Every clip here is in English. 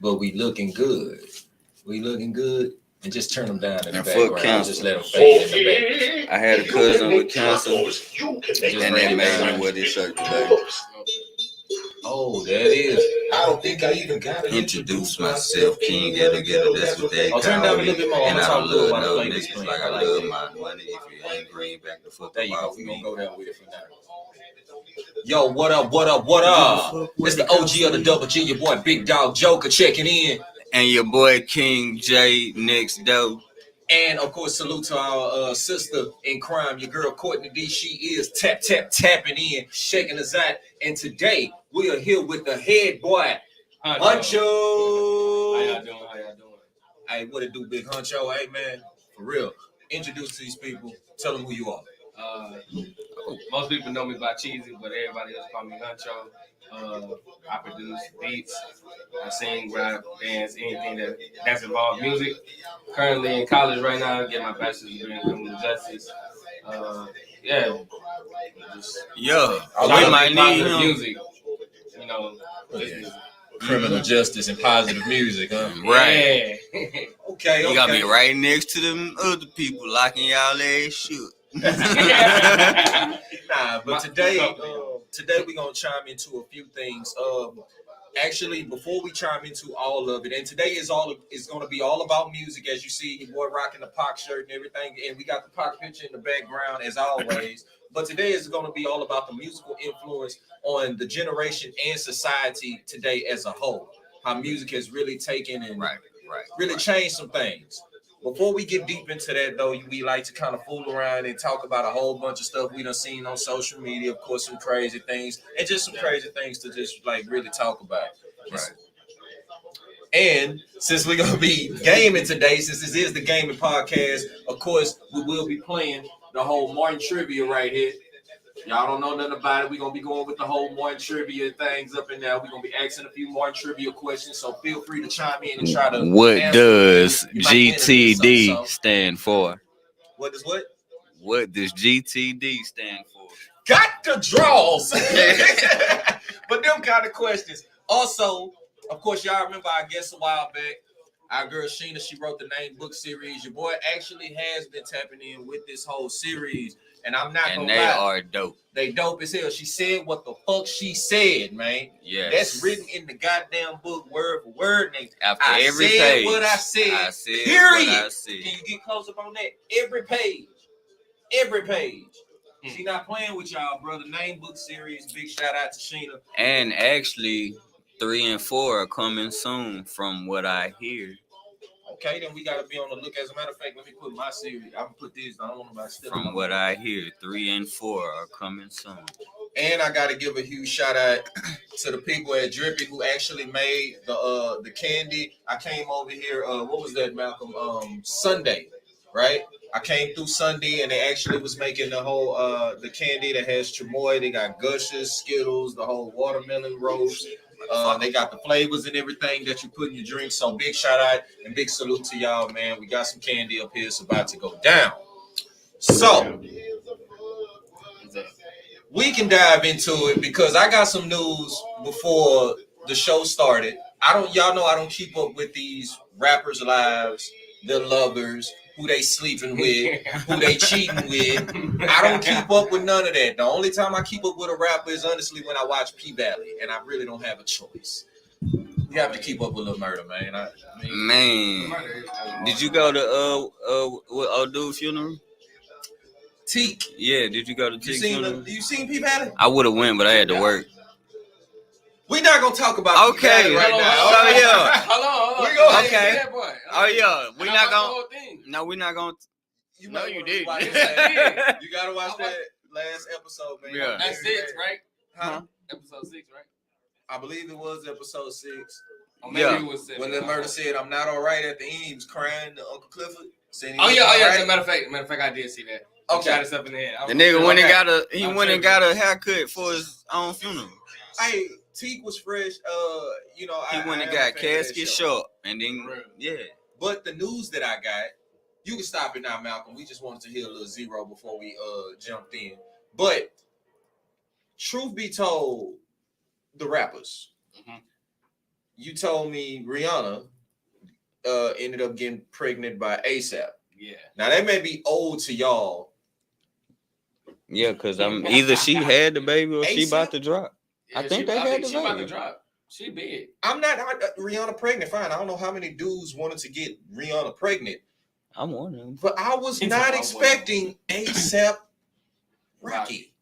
but we looking good. We looking good. And just turn them down in the And background. fuck cancer. Just let them fade in the back. I had a cousin with cancer, and that made me wear this shirt today. Oh, there it is. I don't think I even got to introduce myself, King Ghetto Ghetto. That's what they call turn down a me. little bit more. And I talk love about no the niggas like I love my money. If you ain't green, back the fuck there you up go. We me. gonna go down with it for now. Yo, what up, what up, what up? It's the OG of the Double G, your boy Big Dog Joker checking in. And your boy King J next door. And of course, salute to our sister in crime, your girl Courtney D. She is tapping in, shaking us out. And today we are here with the head boy, Huncho. How y'all doing? Hey, what it do, Big Huncho? Hey, man, for real. Introduce to these people. Tell them who you are. Most people know me by Cheesy, but everybody else call me Huncho. I produce beats, I sing, rap, dance, anything that's involved music. Currently in college right now, get my bachelor's degree in criminal justice. Yeah. We might need him. Music, you know. Criminal justice and positive music, huh? Right. Yeah. Okay. You gotta be right next to them other people locking y'all ass shit. Nah, but today we're gonna chime into a few things. Actually, before we chime into all of it, and today is gonna be all about music, as you see, your boy rocking the Pac shirt and everything, and we got the Pac picture in the background as always. But today is gonna be all about the musical influence on the generation and society today as a whole. How music has really taken and really changed some things. Before we get deep into that, though, we like to kind of fool around and talk about a whole bunch of stuff we done seen on social media. Of course, some crazy things, and just some crazy things to just like really talk about. Right. And since we're gonna be gaming today, since this is the gaming podcast, of course, we will be playing the whole Martin trivia right here. Y'all don't know nothing about it. We're going to be going with the whole Martin trivia things up in there. We're going to be asking a few Martin trivia questions, so feel free to chime in and try to What does You might win GTD stand for? What does what? What does GTD stand for? Got the draws. But them kind of questions. Also, of course, y'all remember our guest a while back. Our girl Sheena, she wrote the Name Book series. Your boy actually has been tapping in with this whole series. And I'm not gonna lie. And they are dope. They dope as hell. She said what the fuck she said, man. Yes. That's written in the goddamn book, word for word. After I every said page. What I said. I said period. What I said. Can you get close up on that? Every page. Every page. She not playing with y'all, brother. Name Book series. Big shout out to Sheena. And actually, 3 and 4 are coming soon, from what I hear. Okay, then we gotta be on the look. As a matter of fact, let me put my series. I'm gonna put this. I don't want nobody stealing. From what I hear, 3 and 4 are coming soon. And I gotta give a huge shout out to the people at Drippy who actually made the candy. I came over here. What was that, Malcolm? Sunday, right? I came through Sunday and they actually was making the whole the candy that has chamoy. They got Gushers, Skittles, the whole watermelon roast. They got the flavors and everything that you put in your drink. So big shout out and big salute to y'all, man. We got some candy up here. It's about to go down. So we can dive into it because I got some news before the show started. Y'all know I don't keep up with these rappers' lives, their lovers, who they sleeping with, who they cheating with. I don't keep up with none of that. The only time I keep up with a rapper is honestly when I watch P Valley, and I really don't have a choice. You have to keep up with Lil Murda, man. Man, did you go to old dude funeral? Teak. Yeah, did you go to Teak funeral? You seen P Valley? I would have went, but I had to work. We're not gonna talk about okay P Valley right now. So yeah. Hold on. We go okay. Oh yeah, we're not gonna. No, we're not gonna. You did. You gotta watch that last episode, man. Yeah. That's 6, right? Huh? Episode 6, right? I believe it was episode 6. Or maybe it was 7. When Lil Murda said, "I'm not all right," at the end, he was crying to Uncle Clifford. Oh yeah. As a matter of fact, I did see that. Okay. Shot himself in the head. The nigga went and got a haircut for his own funeral. Hey, Teak was fresh. He went and got casket short, and then But the news that I got, you can stop it now, Malcolm. We just wanted to hear a little zero before we jumped in. But truth be told, the rappers, you told me Rihanna ended up getting pregnant by ASAP. Yeah. Now that may be old to y'all. Yeah, because I'm either she had the baby or she ASAP? about to drop. I think they had the she about to baby. drop. She big. I'm not Rihanna pregnant. Fine. I don't know how many dudes wanted to get Rihanna pregnant, I'm one of them. but I was He's not talking about expecting ASAP Rocky.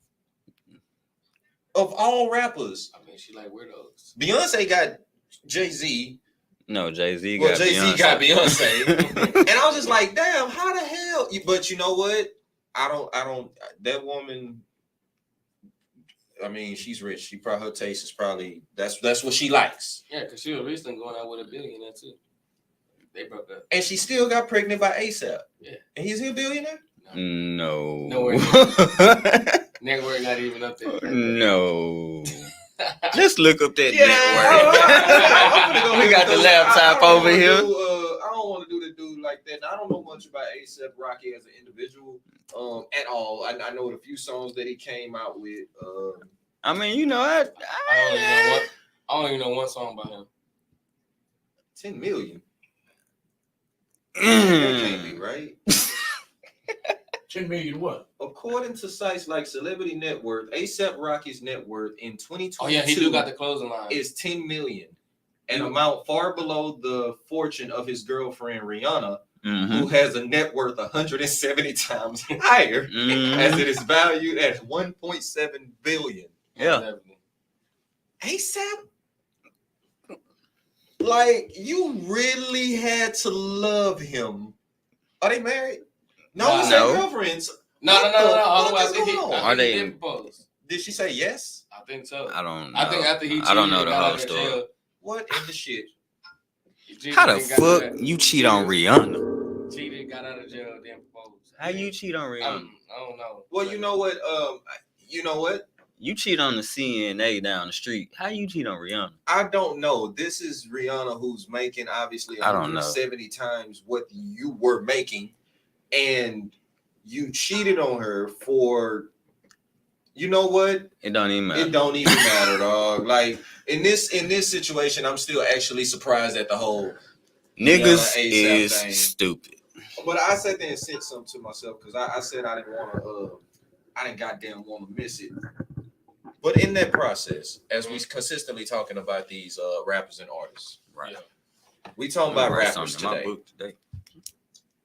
Of all rappers, I mean, she like weirdos. Beyonce got Jay-Z. No, Jay-Z Well, got Jay-Z Beyonce. got Beyonce. And I was just like, damn, how the hell? But you know what? I don't, that woman, I mean, she's rich. She probably, her taste is probably, that's what she likes. Yeah, because she was recently going out with a billionaire too. They broke up. And she still got pregnant by ASAP. Yeah. And he's a billionaire? No. Nowhere Network not even up there. No. Just look up that I'm network. We got the laptop over here. I don't want to do the dude like that. Now, I don't know much about A$AP Rocky as an individual at all. I know a few songs that he came out with. I mean, you know, I don't even know one song by him. 10 million. That can't be right. 10 million what? According to sites like Celebrity Net Worth, A$AP Rocky's net worth in 2022 Oh yeah, he do got the closing line. is 10 million, an amount far below the fortune of his girlfriend Rihanna, who has a net worth 170 times higher, as it is valued at 1.7 billion. Yeah. A$AP, like, you really had to love him. Are they married? No, Nah. it's their No. girlfriends. No. What the fuck I is think he, going on? I Are think he they- did propose. Did she say yes? I think so. I don't know. I think after he cheated, I don't know the got out whole of story. jail, What in the shit? he cheated How the and got out fuck of- you cheat on Rihanna? Cheated, got out of jail, then proposed. How you cheat on Rihanna? I don't know. Well, you know what? You know what? You cheat on the CNA down the street. How you cheat on Rihanna? I don't know. This is Rihanna who's making obviously I don't know. 170 times what you were making, and you cheated on her for. You know what? It don't even matter. It don't even matter, dog. Like in this situation, I'm still actually surprised at the whole. Niggas A$AP is thing. stupid. But I sat there and said something to myself because I said I didn't want to. I didn't goddamn want to miss it. But in that process, as we consistently talking about these rappers and artists, Right. we talking about Write rappers something in my today. book today.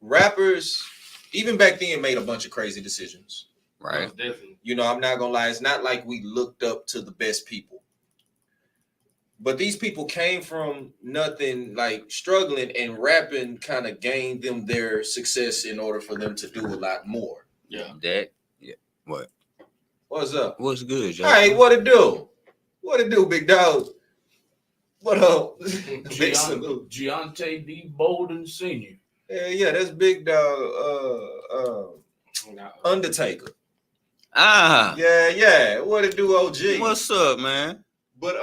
Rappers, even back then, made a bunch of crazy decisions. Right. Most definitely. You know, I'm not gonna lie. It's not like we looked up to the best people, but these people came from nothing, like struggling, and rapping kind of gained them their success in order for them to do a lot more. Yeah. That. Yeah. What? What's up? What's good, Joe? Hey, what it do? What it do, big dog? What up? Big salute. Giante D. Bolden Sr. Yeah, that's big dog. Undertaker. Ah. Yeah. What it do, OG? What's up, man? But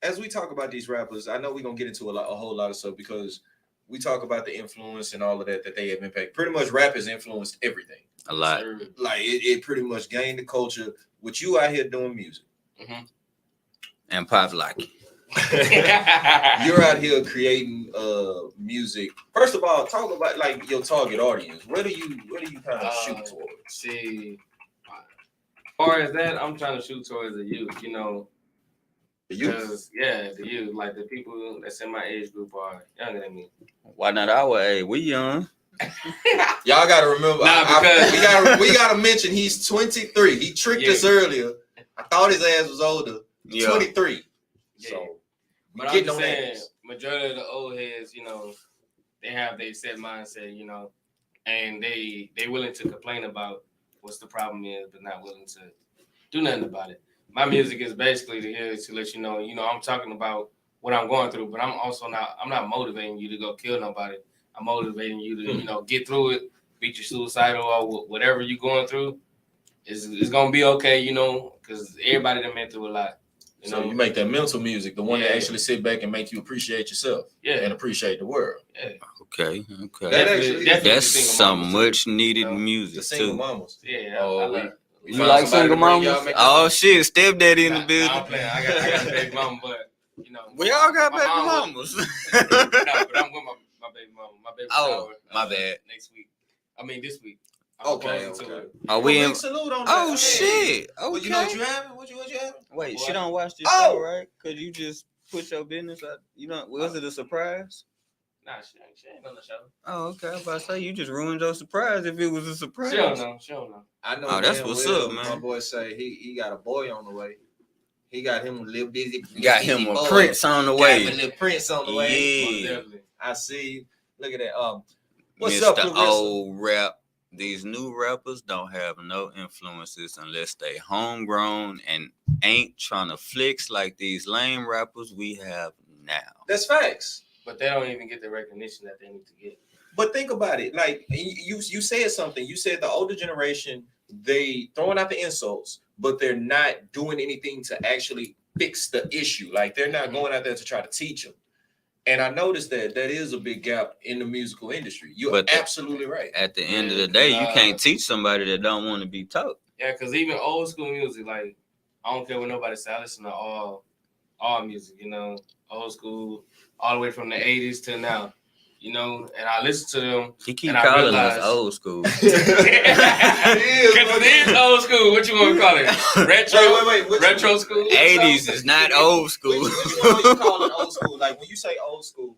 as we talk about these rappers, I know we're gonna get into a whole lot of stuff because we talk about the influence and all of that they have impacted. Pretty much, rap has influenced everything. A lot. Like it pretty much gained the culture. With you out here doing music, And pop like it. you're out here creating music. First of all, talk about like your target audience. Where do you kind of shoot towards? See, as far as that, I'm trying to shoot towards the youth. You know, The youth. because the youth, like the people that's in my age group are younger than me. Why not our age? We young. Y'all gotta remember. Nah, because- we gotta mention he's 23. He tricked us earlier. I thought his ass was older. Yeah. 23. Yeah. So But I'm getting just on saying, ass. majority of the old heads, you know, they have their set mindset, you know, and they willing to complain about what's the problem is, but not willing to do nothing about it. My music is basically here to let you know, I'm talking about what I'm going through, but I'm not motivating you to go kill nobody. I'm motivating you to, get through it, beat your suicidal or whatever you're going through. It's gonna be okay, because everybody done been through a lot. So you make that mental music, the one that Yeah. actually sit back and make you appreciate yourself and appreciate the world. Yeah. Okay. That actually- Definitely That's single some mamas. much needed You know, The music single too. mamas. Yeah, Oh, I we- love it. we You found like somebody single to bring mamas? y'all, make Oh shit, stepdaddy in the Nah, building. I'm playing. I got a baby mama, but You know, We all got my baby mom mamas. no, but I'm with my baby mama. My baby Oh, shower, my bad. Next week. I mean, this week. Okay. proposing to Okay. her. Are we Well, in? big salute on that. Oh Hey. shit! Okay. Well, you know what you having? What you having? Wait, Boy. she don't watch this Oh! show, right? Could you just put your business out? You know, was it a surprise? Nah, she ain't on the show. Oh, okay. I was about to say you just ruined your surprise if it was a surprise. She don't know. She don't know. I know. Oh, that's damn what's well up, man. My boy say he got a boy on the way. He got him a little busy. Got busy him a boy. prince on the Got way. him a little prince on the way. Most Yeah, definitely. I see. Look at that. What's Mr. up, Clarissa? Old Rap. These new rappers don't have no influences unless they homegrown and ain't trying to flex like these lame rappers we have now. That's facts. But they don't even get the recognition that they need to get. But think about it. Like you said something. You said the older generation, they throwing out the insults, but they're not doing anything to actually fix the issue. Like they're not going out there to try to teach them. And I noticed that is a big gap in the musical industry. You're But absolutely right. At the end of the day, you can't teach somebody that don't want to be taught. Yeah, because even old school music, like, I don't care what nobody say. I listen to all music, you know, old school, all the way from the 80s to now, you know, and I listen to them. He keep And I calling realized- us old school. Because it is old school. What you want to call it? Retro? Wait. Retro school? 80s is not old school. Which one you call it old school? Like when you say old school,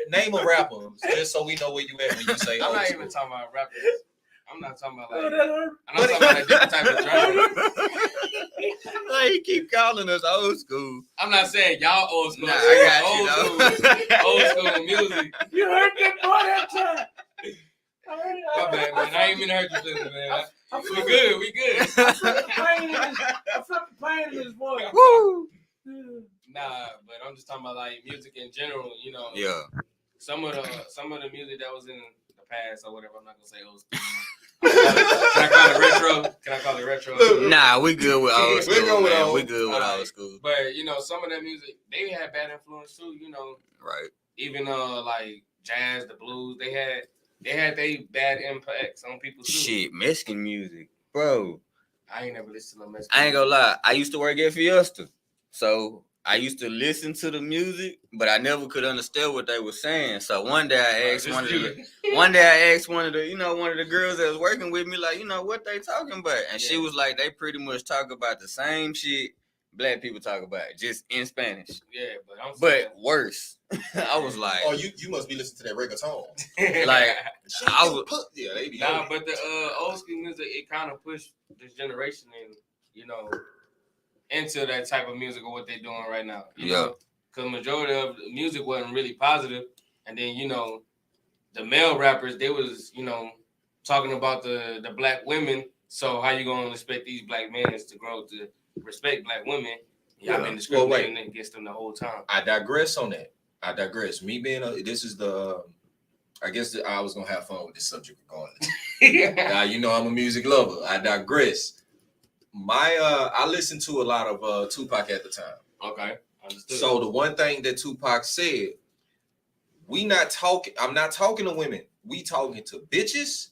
name a rapper just so we know where you at when you say I'm old not school. even talking about rappers. I'm not talking about Oh, like. that hurt. I'm not talking about a different type of genre. Like, he keep calling us old school. I'm not saying y'all old school. Nah, I'm I saying got you, though. old school music. You heard that boy that time. My bad, man. I ain't even heard you feeling, man. I We felt good. We good. the pain in his voice. Woo! Nah, but I'm just talking about like music in general. You know, Yeah. some of the music that was in the past or whatever. I'm not gonna say old school. Can I call it retro? Nah, we good with old We're school, going with man. old. We good with Alright. old school. But you know, some of that music they had bad influence too. You know, Right. even like jazz, the blues, they had they bad impacts on people too. Shit, Mexican music. Bro, I ain't never listened to no Mexican I ain't gonna music. lie. I used to work at Fiesta. So I used to listen to the music, but I never could understand what they were saying. So one day I asked one of the girls that was working with me, like, what they talking about? And she Yeah. was like, they pretty much talk about the same shit black people talk about, just in Spanish. Yeah, but I'm saying, But worse. I was like, Oh, you must be listening to that reggaeton. like, I was, Yeah, they be nah, but the old school music it kind of pushed this generation in, you know, into that type of music or what they're doing right now. You Yeah. know, because majority of the music wasn't really positive, and then you know, the male rappers they was talking about the black women. So how you gonna expect these black men to grow to respect black women? Y'all been discriminating against them the whole time. I digress on that. I digress. Me being this is the I guess I was gonna have fun with this subject regardless. You know I'm a music lover. I digress. I listened to a lot of Tupac at the time. Okay, understood. So the one thing that Tupac said, I'm not talking to women. We talking to bitches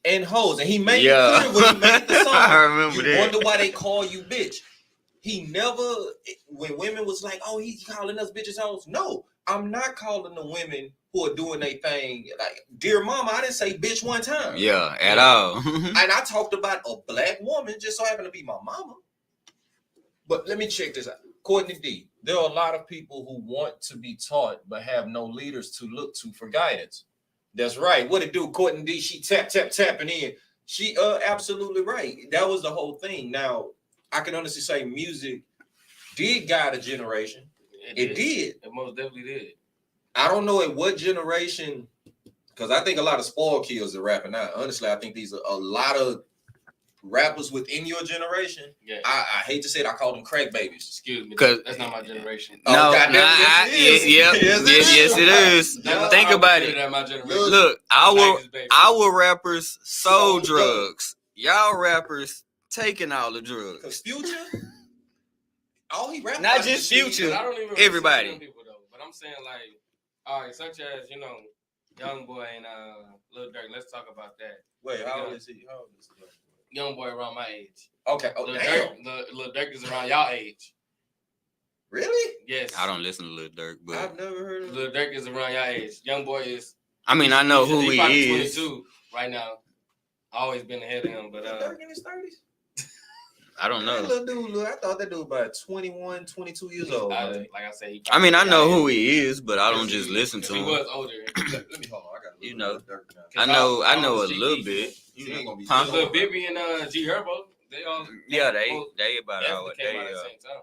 and hoes. And he made it clear when he made the song. I remember You that. wonder why they call you bitch. He never, when women was like, oh, he's calling us bitches hoes. No, I'm not calling the women who are doing their thing. Like, dear mama, I didn't say bitch one time. Yeah, at all. And I talked about a black woman, just so happened to be my mama. But let me check this out. Courtney D, there are a lot of people who want to be taught but have no leaders to look to for guidance. That's right. What it do, Courtney D? She tapping in. She absolutely right. That was the whole thing. Now, I can honestly say music did guide a generation. It did. It most definitely did. I don't know at what generation, because I think a lot of spoiled kids are rapping now. Honestly, I think these are a lot of rappers within your generation. Yeah. I hate to say it, I call them crack babies. Excuse me. 'Cause- That's not my generation. Oh, No, goddamn, yes, it is. yes, it is. Yeah. Think about it. That my generation. Look, our 90s baby. rappers sold Sold drugs. Y'all rappers taking all the drugs. Because Future, all he rapped Not about just is Future. But I don't even Everybody. respect them people though. But I'm saying like, all right, such as Young Boy and Lil Durk. Let's talk about that. Wait, how old is he? How old is he? Young Boy around my age. Okay. Oh, Lil damn. Durk is around y'all age. Really? Yes. I don't listen to Lil Durk, but I've never heard of Lil Durk is around your age. Young boy is. I mean, I know who he probably is. 22 right now. Always been ahead of him, but Lil Durk in his 30s? I don't That know. little dude, look, I thought that dude about 21, 22 years old. like I said, he I mean, I probably know your who age. he is, but I don't Cause just he- listen cause to he him. was older. Let me hold on. I got a You little know. Durk now. I know a little bit. He ain't gonna be Huh? Lil Bibby and G Herbo, they all Yeah, they about definitely out. came They out at the same time.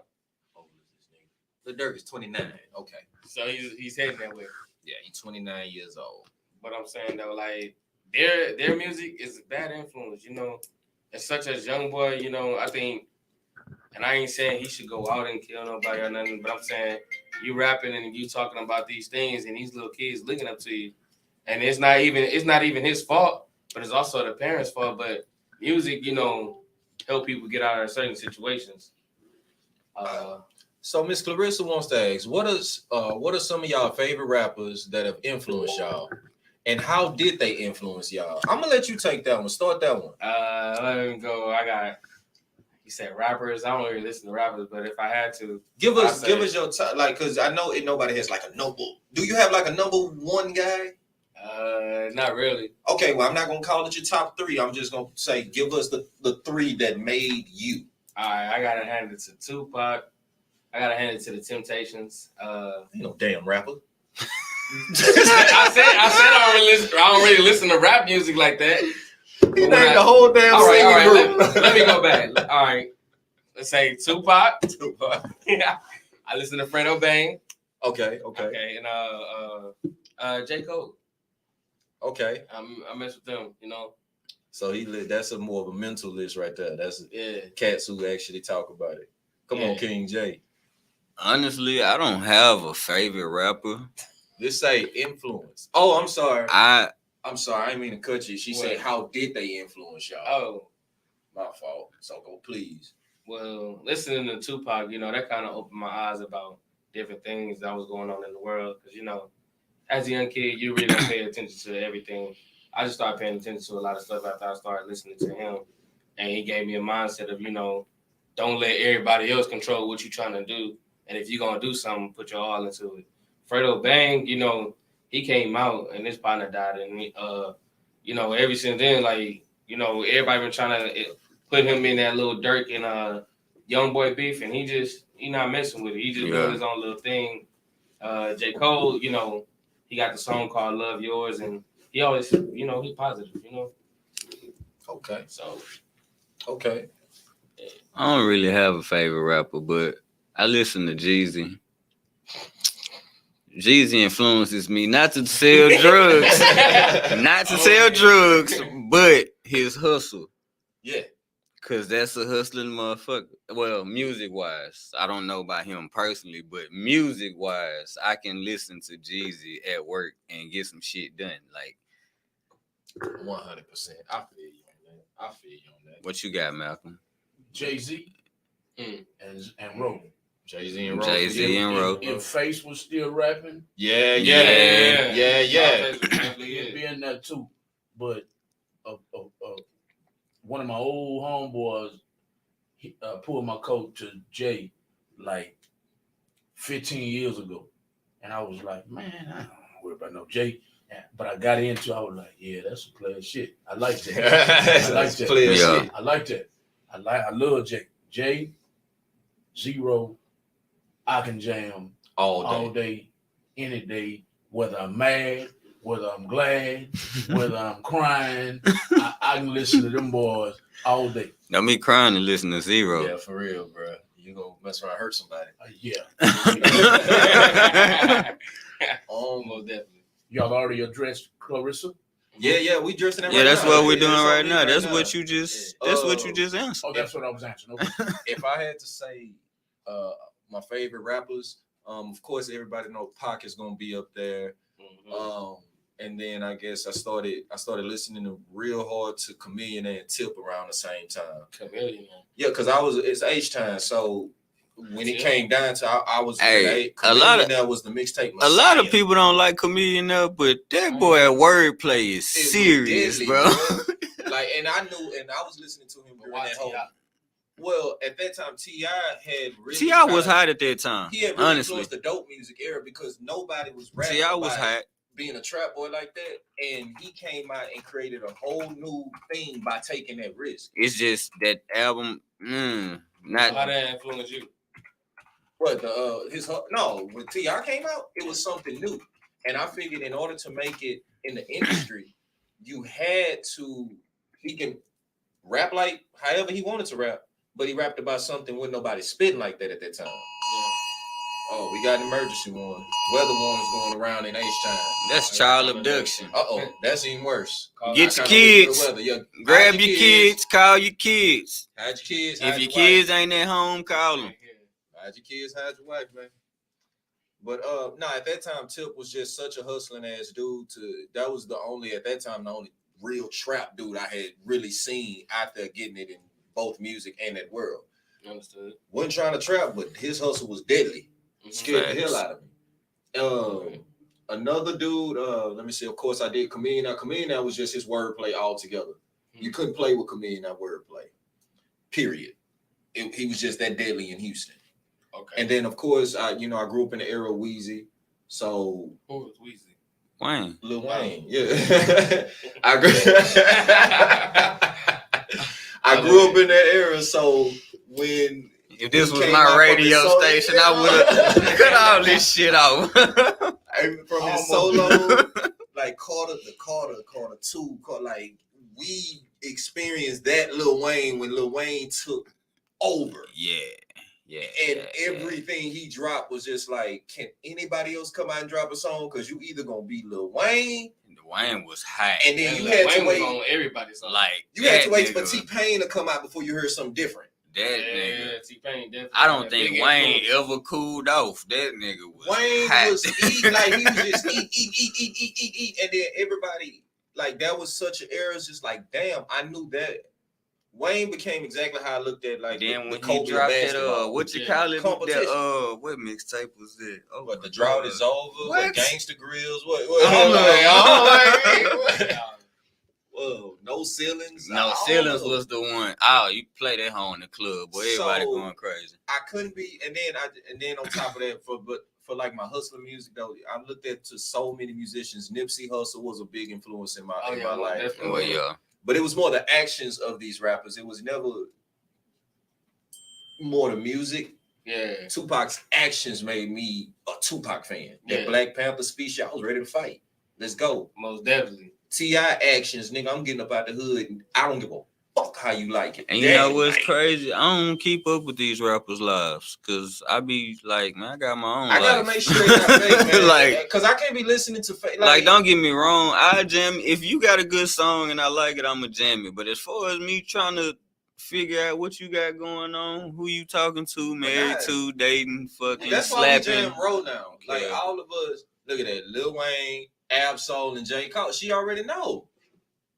Lil Durk is 29. Okay. So he's heading that way. Yeah, he's 29 years old. But I'm saying though, like their music is a bad influence, you know. And such as Young Boy, you know, I think, and I ain't saying he should go out and kill nobody or nothing, but I'm saying you rapping and you talking about these things and these little kids looking up to you. And it's not even his fault, but it's also the parents' fault. But music, you know, help people get out of certain situations. So Miss Clarissa wants to ask, what are some of y'all favorite rappers that have influenced y'all? And how did they influence y'all? I'm gonna let you take that one. Start that one. Let me go. You said rappers. I don't really listen to rappers, but if I had to, Give us I'd say- your top, like, cause I know nobody has like a number. Do you have like a number one guy? not really. Okay, well I'm not gonna call it your top three. I'm just gonna say give us the three that made you. All right, I gotta hand it to Tupac. I gotta hand it to the Temptations. Ain't no damn rapper. I said I don't really listen to rap music like that. He named the whole damn All right, singing group. let me go back. All right, let's say Tupac. Tupac. Yeah, I listen to Fredo Bang. Okay, And J Cole. okay. I mess with them. You know. So that's a more of a mental list right there. That's Yeah. cats who actually talk about it. Come on, Yeah. King J. Honestly, I don't have a favorite rapper. This say influence. Oh, I'm sorry. I I'm sorry. I didn't mean to cut you. She said, What? how did they influence y'all? Oh. My fault. So go, please. Well, listening to Tupac, you know, that kind of opened my eyes about different things that was going on in the world. Because, you know, as a young kid, you really don't pay attention to everything. I just started paying attention to a lot of stuff after I started listening to him. And he gave me a mindset of, you know, don't let everybody else control what you're trying to do. And if you're going to do something, put your all into it. Fredo Bang, you know, he came out and his partner died. And, you know, ever since then, like, you know, everybody been trying to put him in that little Durk and Young Boy beef. And he not messing with it. He just doing his own little thing. J. Cole, you know, he got the song called Love Yours. And he always, you know, he positive, you know. Okay. So, Okay. I don't really have a favorite rapper, but I listen to Jeezy. Jeezy influences me not to sell drugs, not to sell drugs, but his hustle. Yeah. Cause that's a hustling motherfucker. Well, music wise, I don't know about him personally, but music wise, I can listen to Jeezy at work and get some shit done. Like, 100%. I feel you on that. what you got, Malcolm? Jay-Z and Rogan. Jay-Z and Ro. Jay-Z and Ro. If Face was still rapping, Yeah. he'd be in there too. But one of my old homeboys pulled my coat to Jay like 15 years ago. And I was like, man, I don't worry about no Jay. But I got into it. I was like, yeah, that's some player shit. I like that. I like that. Player Yeah. shit. I like that. I love Jay. Jay, Zero, I can jam all day, any day, whether I'm mad, whether I'm glad, whether I'm crying. I can listen to them boys all day. Don't be crying and listen to Zero. Yeah, for real, bro. You gonna mess around and hurt somebody. Almost definitely. Y'all already addressed Clarissa? Yeah, we dressing that Yeah, right that's now. what we're Yeah, doing that's right on me now. That's now. what you just. Yeah. That's what you just answered. Oh, that's what I was answering. Okay. If I had to say my favorite rappers, of course everybody know Pac is gonna be up there. And then I guess I started listening real hard to Chameleon and Tip around the same time. Chameleon. Yeah, because it's H time. So when it Yeah. came down to I was Hey, that was the mixtape. A lot of Messiah. people don't like Chameleon up, but that boy at wordplay is It was serious, deadly, bro. Like, and I was listening to him during that whole. Well, at that time, T.I. had really T.I. was kinda- hot at that time. He had really Honestly, influenced the dope music era because nobody was rapping T.I. was about hot. being a trap boy like that, and he came out and created a whole new thing by taking that risk. It's just that album. Not How that influence you? But when T.I. came out, it was something new, and I figured in order to make it in the industry, you had to. He can rap like however he wanted to rap, but he rapped about something with nobody spitting like that at that time. Oh, we got an emergency warning. Weather warnings going around in H-Town. that's child abduction. That's even worse. Get your I kinda wait for kids. the weather. Yeah, Grab hide your kids. Call your kids. Hide your kids. If hide your wife. kids ain't at home, call them. Hide your kids, hide your wife, man. But at that time, Tip was just such a hustling ass dude. That was the only real trap dude I had really seen out there getting it in both music and that world. Understood. Wasn't trying to trap, but his hustle was deadly. Scared the hell out of me. Another dude, let me see. Of course, I did Chameleon. Now, Chameleon was just his wordplay altogether. You couldn't play with Chameleon wordplay. Period. He was just that deadly in Houston. Okay. And then, of course, I grew up in the era of Weezy. So Who was Weezy? Wayne. Lil Wayne, yeah. I grew up in that era. So when If this he was came my out from radio his solo- station, I would have cut all this shit off. from his solo, like Carter 2, like we experienced that Lil Wayne when Lil Wayne took over. Yeah. And everything he dropped was just like, can anybody else come out and drop a song? Because you either gonna be Lil Wayne, Wayne was hot. and then you Lil had Wayne to was wait. on everybody's song. Like You had to wait that for nigga- T-Pain to come out before you heard something different. That nigga. T-Pain definitely. I don't had a think big Wayne influence. ever cooled off. That nigga was Wayne hot. was eating, like he was just eat, and then everybody, like that was such an era. It's just like, damn, I knew that. Wayne became exactly how I looked at like Then the when Kobe he of dropped that basketball. what you Yeah. call it? Competition. That what mixtape was that? Oh, But the drought is over. What? Gangsta Grills? What? Whoa, no ceilings. No, Ceilings was the one. Oh, you play that home in the club, boy. Everybody So- going crazy. I couldn't be, and then on top of that, for like my hustling music though, I looked at to so many musicians. Nipsey Hussle was a big influence in my life. definitely. Well, yeah. But it was more the actions of these rappers. It was never more the music. Yeah. Tupac's actions made me a Tupac fan. That Yeah. Black Panther speech, I was ready to fight. Let's go. Most definitely. T.I. actions, nigga. I'm getting up out the hood, and I don't give a fuck how you like it. And you know what's Night. crazy? I don't keep up with these rappers' lives because I be like, man, I got my own I gotta life. make sure they not fake, man. Like- because I can't be listening to fake. Like, don't get me wrong. I jam. If you got a good song and I like it, I'ma jam it. But as far as me trying to figure out what you got going on, who you talking to, married to, dating, fucking, That's why we slapping. jam roll now. Like Yeah. all of us, look at that. Lil Wayne, Ab-Soul, and J. Cole. She already know.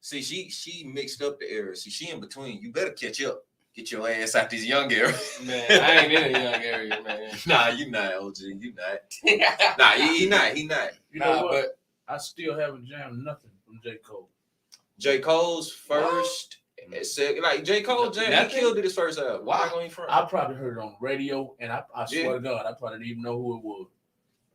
See, she mixed up the eras. See, she in between. You better catch up. Get your ass out this young era. Man, I ain't in a young area, man. Nah, you not, OG. You not. Nah, he not. You know Nah, what? but I still haven't jammed nothing from J. Cole. J. Cole's first. Like J. Cole, he Nothing? killed it his first album. Why going from? I probably heard it on radio, and I swear Yeah. to God, I probably didn't even know who it was.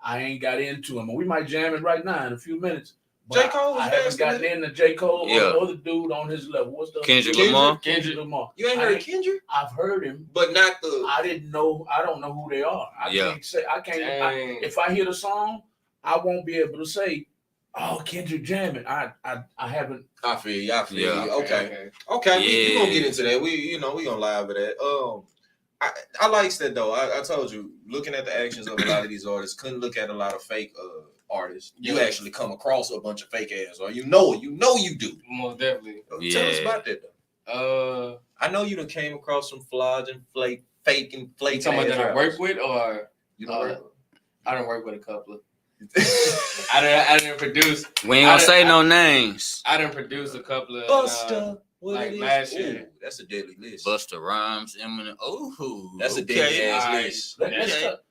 I ain't got into him. We might jam it right now in a few minutes. But J. Cole was I haven't nasty, gotten man. into J. Cole or Yeah. the other dude on his level. What's the Kendrick Kendrick? Lamar. Kendrick Lamar. You ain't I heard Kendrick, I've heard him. but not the. I didn't know. I don't know who they are. I Yeah. can't say. I can't. dang. If I hear the song, I won't be able to say, "Oh, Kendrick jamming." I haven't. I feel you. I feel Yeah. you. Okay. We gonna get into that. We gonna live with that. I likes that though. I told you, looking at the actions of a lot of these artists, couldn't look at a lot of fake artists. You Yeah. actually come across a bunch of fake ass, or you know you do. Most definitely. Tell us Yeah. about that though. I know you done came across some fraudulent, fake and You flake. talking about that I work with, or You know, work I don't work with a couple of. with. I didn't produce. We ain't gonna say no names. I didn't produce a couple of. Busta. What like it is? last Ooh, year. that's a deadly list. Busta Rhymes, Eminem. Oh, That's a okay. deadly ass Alright. list.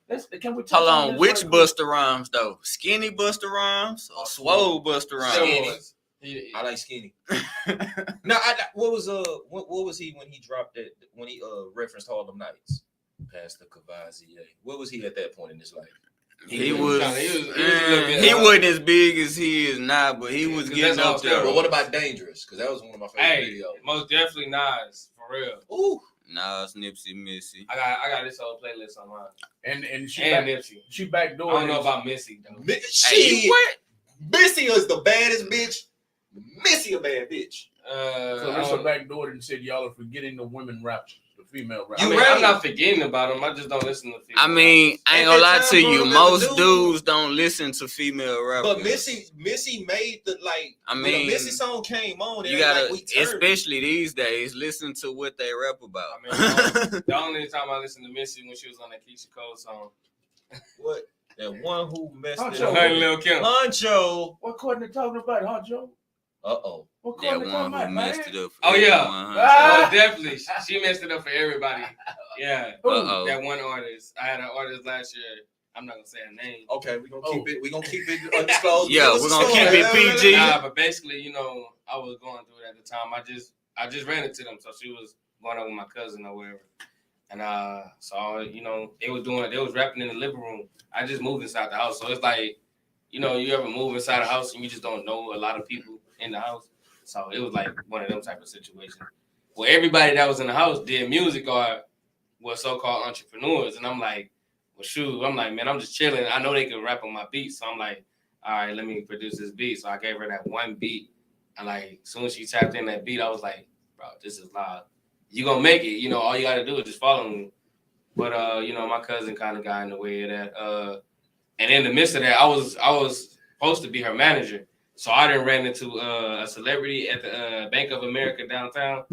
Let's can we? touch Hold on on, this which right quick? Busta Rhymes though? Skinny Busta Rhymes or Oh, swole Busta Rhymes? Skinny. I like skinny. Now, what was he when he dropped that? When he referenced Harlem Nights, Pastor Cavazier. What was he at that point in his life? He was was. a little bit, He wasn't as big as he is now, but he was getting that's up there. But what about Dangerous? Because that was one of my favorite videos. Most definitely Nas, for real. Ooh. Nas, Nipsey, Missy. I got this whole playlist on mine. And she And back, Nipsey. she backdoor. I don't know about Missy though. Shit. Missy is the baddest bitch. Missy a bad bitch. Clarissa backdoored and said y'all are forgetting the women rappers, the female rappers. I mean, I'm not forgetting about them. I just don't listen to female. I mean, I ain't gonna lie to you. Bro, Most dudes don't listen to female rappers. But Missy made the I when mean, the Missy song came on. you gotta, especially these days, listen to what they rap about. I mean, the only time I listened to Missy when she was on that Keisha Cole song. What? That one who messed it Honcho. up. Her and Lil Kim. Honcho. What Courtney talking about, huh, Joe? Uh-oh. What That Courtney talking one who about, man? messed it up. For Oh, yeah. everyone, huh? Ah! Oh, definitely. She messed it up for everybody. Yeah. Uh-oh. That one artist. I had an artist last year. I'm not gonna say her name. Okay, we're gonna keep it undisclosed. Yeah, we're gonna keep it PG. Nah, but basically, you know, I was going through it at the time. I just ran into them. So she was going out with my cousin or whatever. And so you know, they was rapping in the living room. I just moved inside the house. So it's like, you know, you ever move inside a house and you just don't know a lot of people in the house. So it was like one of them type of situations. Well, everybody that was in the house did music or was so-called entrepreneurs. And I'm like, well, shoot, I'm like, man, I'm just chilling. I know they can rap on my beat. So I'm like, all right, let me produce this beat. So I gave her that one beat. And like, as soon as she tapped in that beat, I was like, bro, this is loud. You gonna make it. You know, all you got to do is just follow me. But, you know, my cousin kind of got in the way of that. And in the midst of that, I was supposed to be her manager. So I done ran into a celebrity at the Bank of America downtown.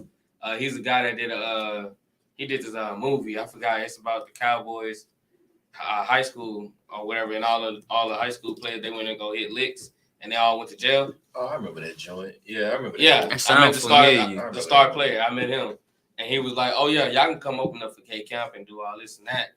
He's a guy that did this movie. I forgot. It's about the Cowboys high school or whatever. And all the high school players, they went and go hit licks. And they all went to jail. Oh, I remember that joint. Yeah, I remember that. Yeah, That I met sounds the star player. I met him. And he was like, oh, yeah, y'all can come open up for K-Camp and do all this and that.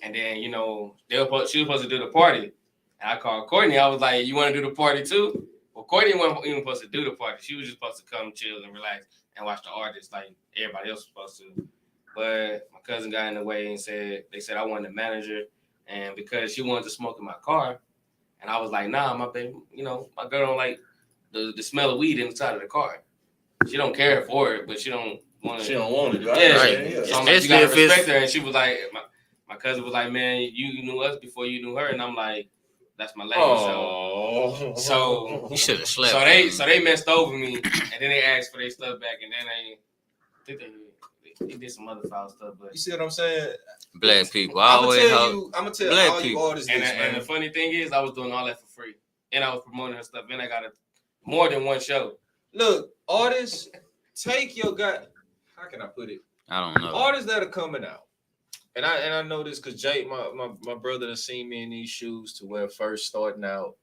And then, you know, she was supposed to do the party. And I called Courtney. I was like, you want to do the party too? Well, Courtney wasn't even supposed to do the party. She was just supposed to come chill and relax and watch the artists like everybody else was supposed to. But my cousin got in the way and they said I wanted the manager. And because she wanted to smoke in my car. And I was like, nah, my baby, you know, my girl don't like the smell of weed inside of the car. She don't care for it, but she don't want it. She don't want it. Right? Yeah. Right. So I'm like, you gotta respect her. And she was like, my cousin was like, man, you knew us before you knew her. And I'm like, that's my lady. Oh. So You should have slept. so they messed over me, and then they asked for their stuff back, and then they did some other foul stuff. But You see what I'm saying? Black people I'm always gonna tell black all you people. artists this, and the man. funny thing is, I was doing all that for free, and I was promoting her stuff, and I got more than one show. Look, artists, take your gut. How can I put it? I don't know. Artists that are coming out, and I know this because Jay, my brother, done seen me in these shoes to where first starting out.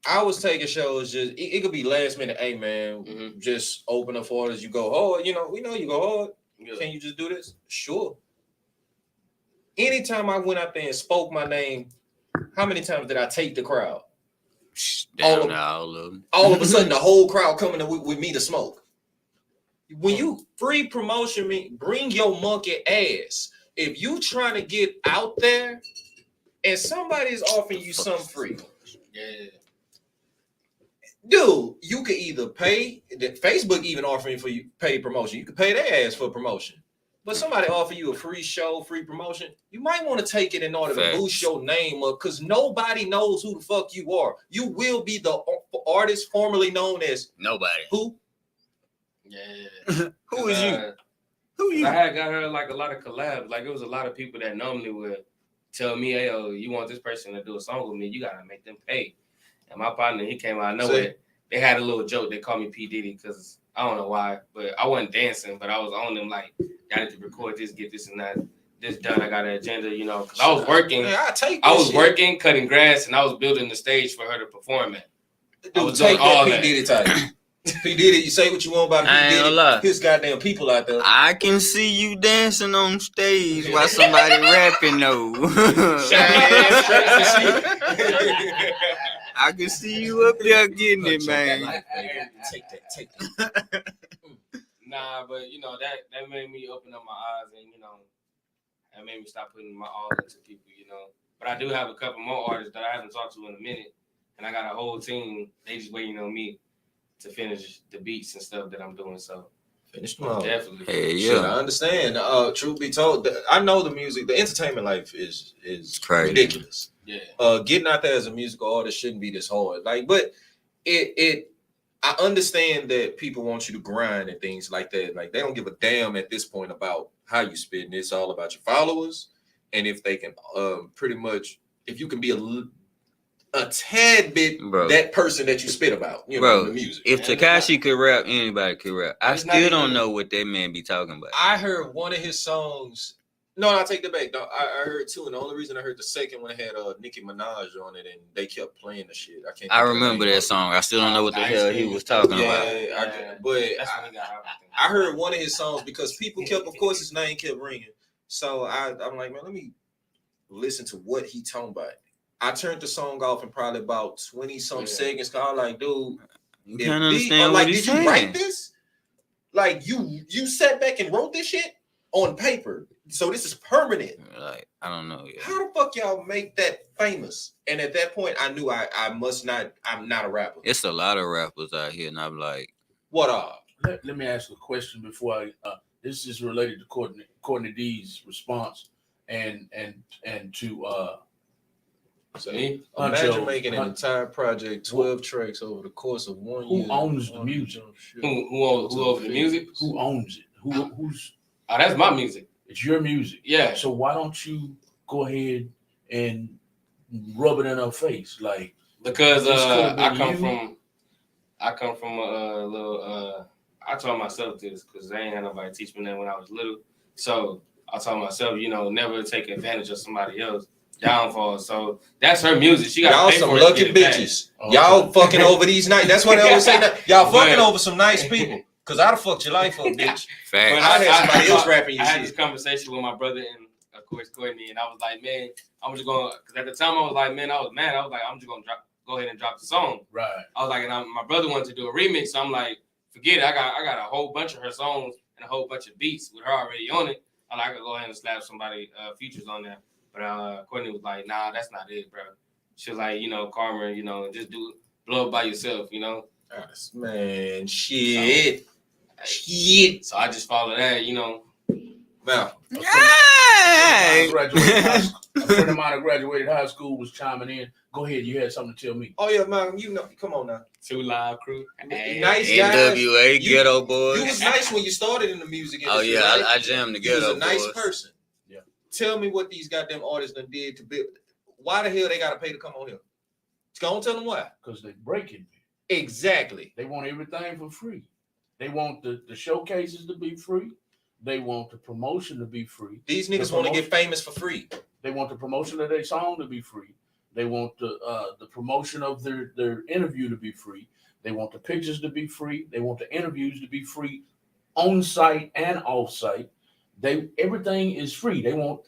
I was taking shows just it could be last minute. Hey man, just open up for artists. You go hard. You know, we know you go hard. Yeah. Can you just do this? Sure. Anytime I went out there and spoke my name, how many times did I take the crowd? All of them. All of a sudden, the whole crowd coming with me to smoke. When you free promotion me, bring your monkey ass. If you trying to get out there and somebody's offering you something free, Yeah. dude, you could either pay. Facebook even offering for you pay promotion. You could pay their ass for promotion. But somebody offer you a free show, free promotion, you might want to take it in order to boost your name up because nobody knows who the fuck you are. You will be the artist formerly known as Nobody. who? Yeah. Who is you? Who you? I had got her like a lot of collabs. Like it was a lot of people that normally would tell me, hey, oh, you want this person to do a song with me, you gotta make them pay. And my partner, he came out of nowhere. They had a little joke. They called me P. Diddy because I don't know why, but I wasn't dancing, but I was on them like, I need to record this, get this and that, this done. I got an agenda, you know, because I was working. Man, I was working, cutting grass, and I was building the stage for her to perform at. I was doing take all that that. P. Diddy type. P. Diddy, you say what you want about P. I ain't gonna Diddy. lie. His goddamn people out there. I can see you dancing on stage while somebody rapping though. I can see you up there getting it, man. Take that. Nah, but that made me open up my eyes, and that made me stop putting my all into people, But I do have a couple more artists that I haven't talked to in a minute, and I got a whole team. They just waiting on me to finish the beats and stuff that I'm doing. So Finish them all. definitely. Hey, Shit, I yeah. understand. Truth be told, I know the music, the entertainment life is Crazy. ridiculous. Yeah. Getting out there as a musical artist shouldn't be this hard. But I understand that people want you to grind and things like that. Like they don't give a damn at this point about how you spit. It's all about your followers, and if they can pretty much, if you can be a tad bit that person that you spit about, in the music. If Tekashi could rap, anybody could rap. I It's not still even- don't know what that man be talking about. I heard one of his songs. No, I take that back. No, I heard two, and the only reason I heard the second one had Nicki Minaj on it, and they kept playing the shit. I can't. I remember that song. I still don't know what the hell he was talking about. But That's when he got out. I heard one of his songs because people kept, of course, his name kept ringing. So I'm like, man, let me listen to what he talking about. I turned the song off in probably about 20-some seconds. Cause I was like, dude, You can't understand what he's did saying. you write this? Like you sat back and wrote this shit on paper. So this is permanent. Like, I don't know. Yeah. How the fuck y'all make that famous? And at that point, I knew I'm not a rapper. It's a lot of rappers out here, and I'm like, What are? Let me ask a question before this is related to Courtney D's response and to So me? Imagine Huncho, making an entire project, 12 tracks over the course of 1 year. who owns the music? Who over the music? Who owns it? Who's Oh, that's my music. it's your music. Yeah. So why don't you go ahead and rub it in her face? Like Because This could've been I come you. from a little I told myself this because I ain't had nobody teach me that when I was little. So I told myself, never take advantage of somebody else's downfall. So that's her music. She got Y'all to pay some for it to lucky get it back. bitches. Oh, Y'all okay. fucking over these nights. That's why they always say that. Y'all fucking But- over some nice people. Cause I'd have fucked your life up, bitch. facts. But I had somebody else rapping your I had shit. this conversation with my brother and of course Courtney, and I was like, man, I'm just gonna. Because at the time I was like, man, I was mad. I was like, I'm just gonna go ahead and drop the song. right. I was like, and my brother wanted to do a remix, so I'm like, forget it. I got a whole bunch of her songs and a whole bunch of beats with her already on it. I'm like, I could go ahead and slap somebody features on there. But Courtney was like, nah, that's not it, bro. She was like, Karma, just blow it by yourself, Man, shit. Shit. So I just follow that, Now, Hey! A friend of mine who graduated high school was chiming in. Go ahead, you had something to tell me. oh yeah, man, come on now. 2 Live Crew. Nice guys. NWA, You- Ghetto You Boys. was nice when you started in the music Oh industry. yeah, right? I jammed the You was Ghetto a nice Boys. person. Yeah. Tell me what these goddamn artists done did to build. Why the hell they gotta pay to come on here? Go on, tell them why. Because they breaking me. Exactly. They want everything for free. They want the showcases to be free. They want the promotion to be free. These niggas The want to get promotion- famous for free. They want the promotion of their song to be free. They want the promotion of their interview to be free. They want the pictures to be free. They want the interviews to be free, on site and off site. Everything is free. They want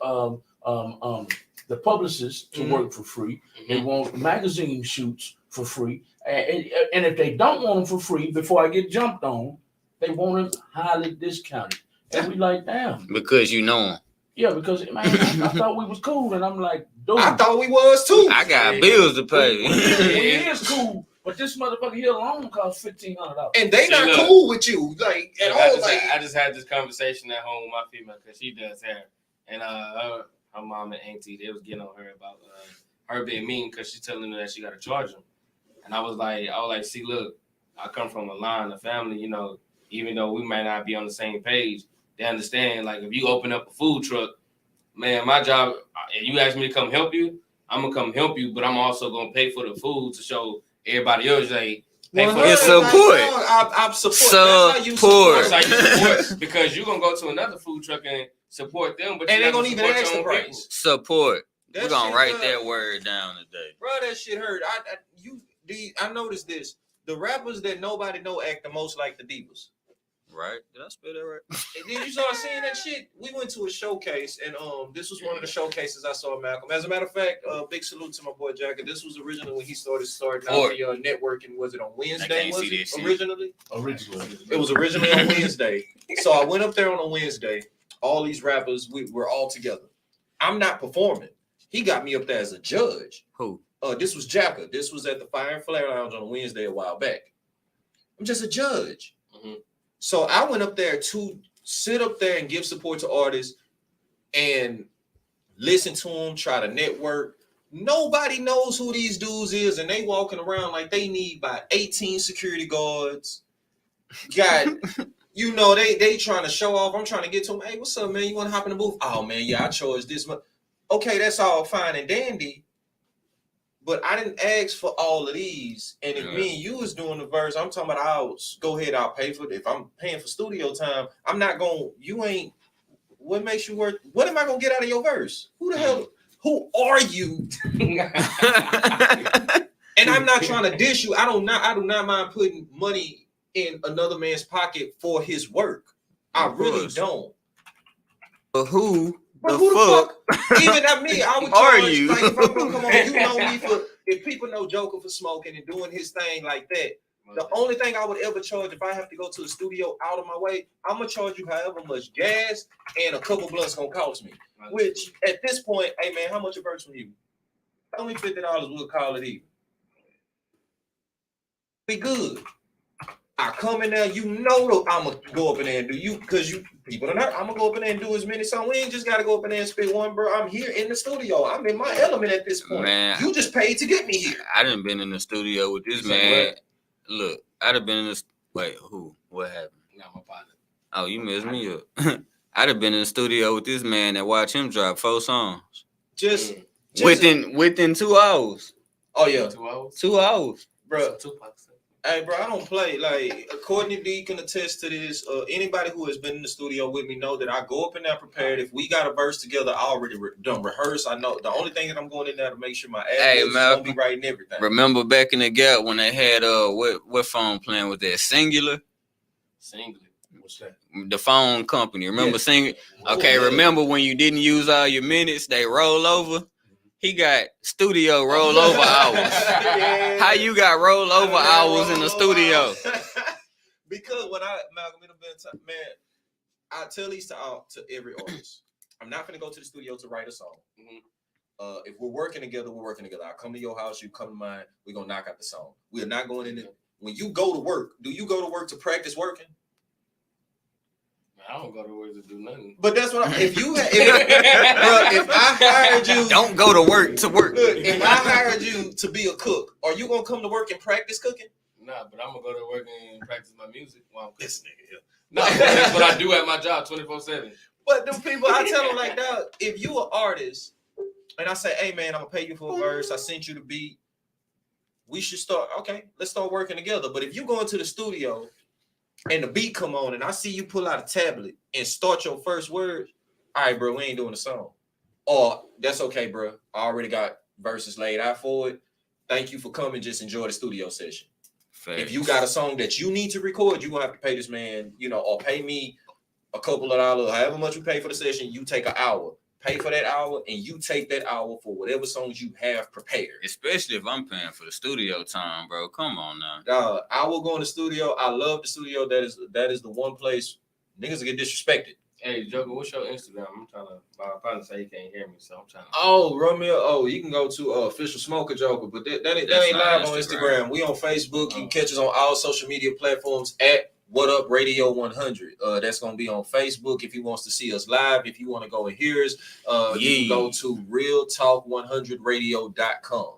the publicists to work for free. They want magazine shoots for free. And if they don't want them for free, before I get jumped on, they want them highly discounted. And we like, damn. Because you know 'em. Yeah, because man, I thought we was cool, and I'm like, dude, I thought we was too. I got bills to we pay. is cool, but this motherfucker here alone costs $1,500. And they See, not look. cool with you, like at all. Like, I just had this conversation at home with my female because she does hair, and her mom and auntie, they was getting on her about her being mean because she's telling her that she got to charge them. And I was like, see, look, I come from a line, a family, even though we might not be on the same page, they understand. Like, if you open up a food truck, man, my job, if you ask me to come help you, I'm gonna come help you, but I'm also gonna pay for the food to show everybody else, like, pay for It's the food. support. I'm support. That's how you Support. That's how you support, because you're gonna go to another food truck and support them, but And you they gotta gonna even support ask your the own price. people. Support. That We're gonna shit write hurt. that word down today. Bro, that shit hurt. I noticed this. The rappers that nobody know act the most like the divas. Right? Did I spell that right? And then you start seeing that shit. We went to a showcase, and this was one of the showcases I saw Malcolm. As a matter of fact, big salute to my boy Jacket. This was originally when he started out the networking. Was it on Wednesday? Was it originally? It was originally on Wednesday. So I went up there on a Wednesday. All these rappers, we were all together. I'm not performing. He got me up there as a judge. Who? This was Jacka. This was at the Fire and Flare Lounge on a Wednesday a while back. I'm just a judge. Mm-hmm. So I went up there to sit up there and give support to artists and listen to them, try to network. Nobody knows who these dudes is, and they walking around like they need about 18 security guards. Got, you know, they trying to show off. I'm trying to get to them. Hey, what's up, man? You want to hop in the booth? Oh, man, yeah, I chose this much. Okay, that's all fine and dandy. But I didn't ask for all of these. And if me and you was doing the verse, I'm talking about go ahead, I'll pay for it. If I'm paying for studio time, I'm not going, what makes you work? What am I going to get out of your verse? Who the hell, who are you? And I'm not trying to dish you. I do not mind putting money in another man's pocket for his work. I really don't. But who Bro, the who fuck? Even at me, I would Are charge, you? like if I'm gonna come on, you know me for if people know Joker for smoking and doing his thing like that. The only thing I would ever charge if I have to go to the studio out of my way, I'm gonna charge you however much gas and a couple blunts gonna cost me. Which at this point, hey man, how much a verse from you? Only $50 we'll call it even. Be good. I come in there, you know I'm gonna go up in there and do you because you people are not. I'm gonna go up in there and do as many songs. We ain't just gotta go up in there and spit one, bro. I'm here in the studio. I'm in my element at this point. Man, you just paid to get me here. I done been in the studio with this man. What? Look, I'd have been in this. Wait, who? What happened? Not my partner. Oh, you messed me up. I'd have been in the studio with this man and watch him drop 4 songs. Just within 2 hours. Oh yeah, 2 hours. 2 hours, bro. Hey, bro, I don't play. Like, Courtney D can attest to this. Anybody who has been in the studio with me know that I go up in there prepared. If we got a verse together, I already done rehearse. I know the only thing that I'm going in there to make sure my ad is gonna be right and everything. Remember back in the Gap when they had what phone playing with that Singular? What's that? The phone company. Remember Singular? Oh, okay, yeah. remember when you didn't use all your minutes, they roll over? He got studio rollover hours. Yeah. How you got rollover hours in the studio? Because when Malcolm, man, I tell these to every artist. I'm not gonna go to the studio to write a song. Mm-hmm. If we're working together, we're working together. I come to your house, you come to mine. We're gonna knock out the song. We are not going in there. When you go to work, do you go to work to practice working? I don't go to work to do nothing. But that's what if I hired you, don't go to work to work. Look, if I hired you to be a cook, are you gonna come to work and practice cooking? Nah, but I'm gonna go to work and practice my music while I'm cooking. This nigga here. No, that's what I do at my job 24/7. But the people, I tell them like that, if you an artist and I say, hey man, I'm gonna pay you for a verse, I sent you the beat, we should start, okay, let's start working together. But if you go into the studio and the beat come on and I see you pull out a tablet and start your first word, all right, bro, we ain't doing a song. Or that's okay, bro. I already got verses laid out for it. Thank you for coming. Just enjoy the studio session. Thanks. If you got a song that you need to record, you're gonna have to pay this man, or pay me a couple of dollars, however much you pay for the session. You take an hour, pay for that hour, and you take that hour for whatever songs you have prepared. Especially if I'm paying for the studio time, bro. Come on now. I will go in the studio. I love the studio. That is the one place niggas get disrespected. Hey, Joker, what's your Instagram? I'm trying to. My partner say he can't hear me, so I'm trying to. Oh, Romeo. Oh, you can go to official Smoker Joker, but that ain't live on Instagram. We on Facebook. You can catch us on all social media platforms at What Up Radio 100. That's gonna be on Facebook if he wants to see us live. If you want to go and hear us, you can go to realtalk100radio.com,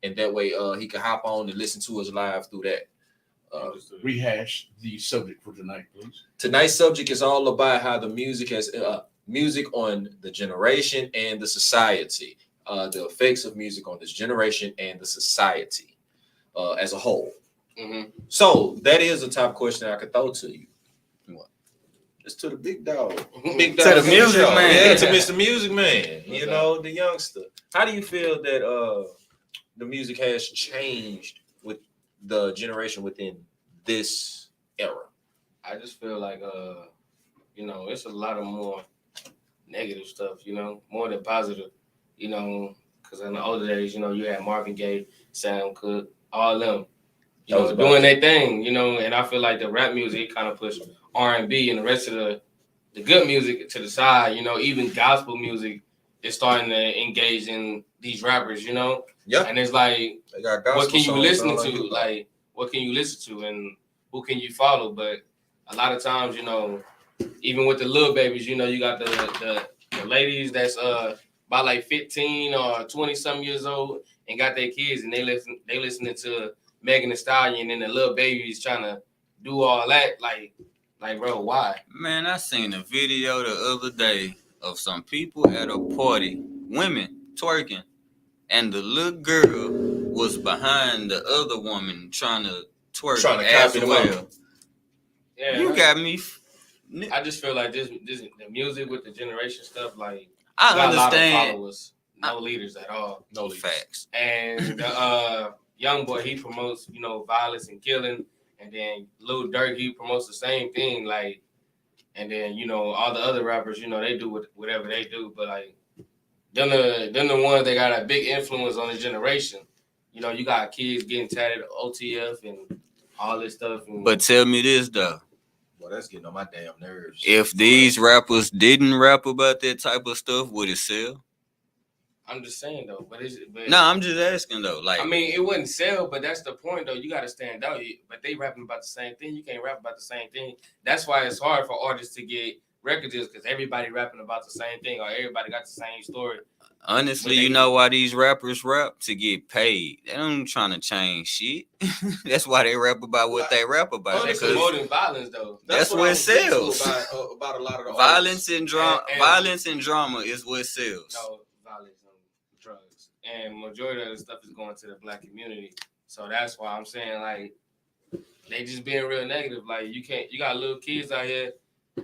and that way he can hop on and listen to us live through that. Rehash the subject for tonight, please. Tonight's subject is all about how the music has music on the generation and the society, the effects of music on this generation and the society as a whole. Mm-hmm. So that is a top question I could throw to you. What? It's to the big dog. Big dog to the music man. Yeah, to Mr. Music Man. You know, the youngster. How do you feel that the music has changed with the generation within this era? I just feel like you know, it's a lot of more negative stuff, you know, more than positive, you know, because in the older days, you know, you had Marvin Gaye, Sam Cooke, all them, you know, doing their thing, you know, and I feel like the rap music kind of pushed R&B and the rest of the good music to the side, you know, even gospel music is starting to engage in these rappers, you know? Yeah. And it's like, They got gospel what can you songs, listen sound to? hip-hop. Like, what can you listen to and who can you follow? But a lot of times, you know, even with the little babies, you know, you got the ladies that's about like 15 or 20 some years old and got their kids and they listening to Megan Thee Stallion and the little babies trying to do all that. Like bro, why? Man, I seen a video the other day of some people at a party, women twerking, and the little girl was behind the other woman trying to twerk Trying to as copy them well. out. Yeah, You got me. I just feel like this the music with the generation stuff, like I got a lot of understand. followers, no leaders at all. No leaders. Facts. And the young boy, he promotes, you know, violence and killing, and then Lil Durk, he promotes the same thing, like, and then, you know, all the other rappers, you know, they do whatever they do, but like them the ones that got a big influence on the generation. You know, you got kids getting tatted OTF and all this stuff. And But tell me this though. Well, that's getting on my damn nerves. If these rappers didn't rap about that type of stuff, would it sell? I'm just saying though, but No, I'm just asking though. Like, I mean, it wouldn't sell, but that's the point though. You got to stand out. But they rapping about the same thing. You can't rap about the same thing. That's why it's hard for artists to get record deals because everybody rapping about the same thing or everybody got the same story. honestly, you know why these rappers rap? To get paid. They don't trying to change shit. That's why they rap about what they rap about. It's Honestly, promoting violence though. That's what I was getting to sells. about a lot of the Violence and drama. And- Violence and drama is what sells. No, violence and drugs. And majority of the stuff is going to the black community. So that's why I'm saying, like, they just being real negative. Like, you got little kids out here,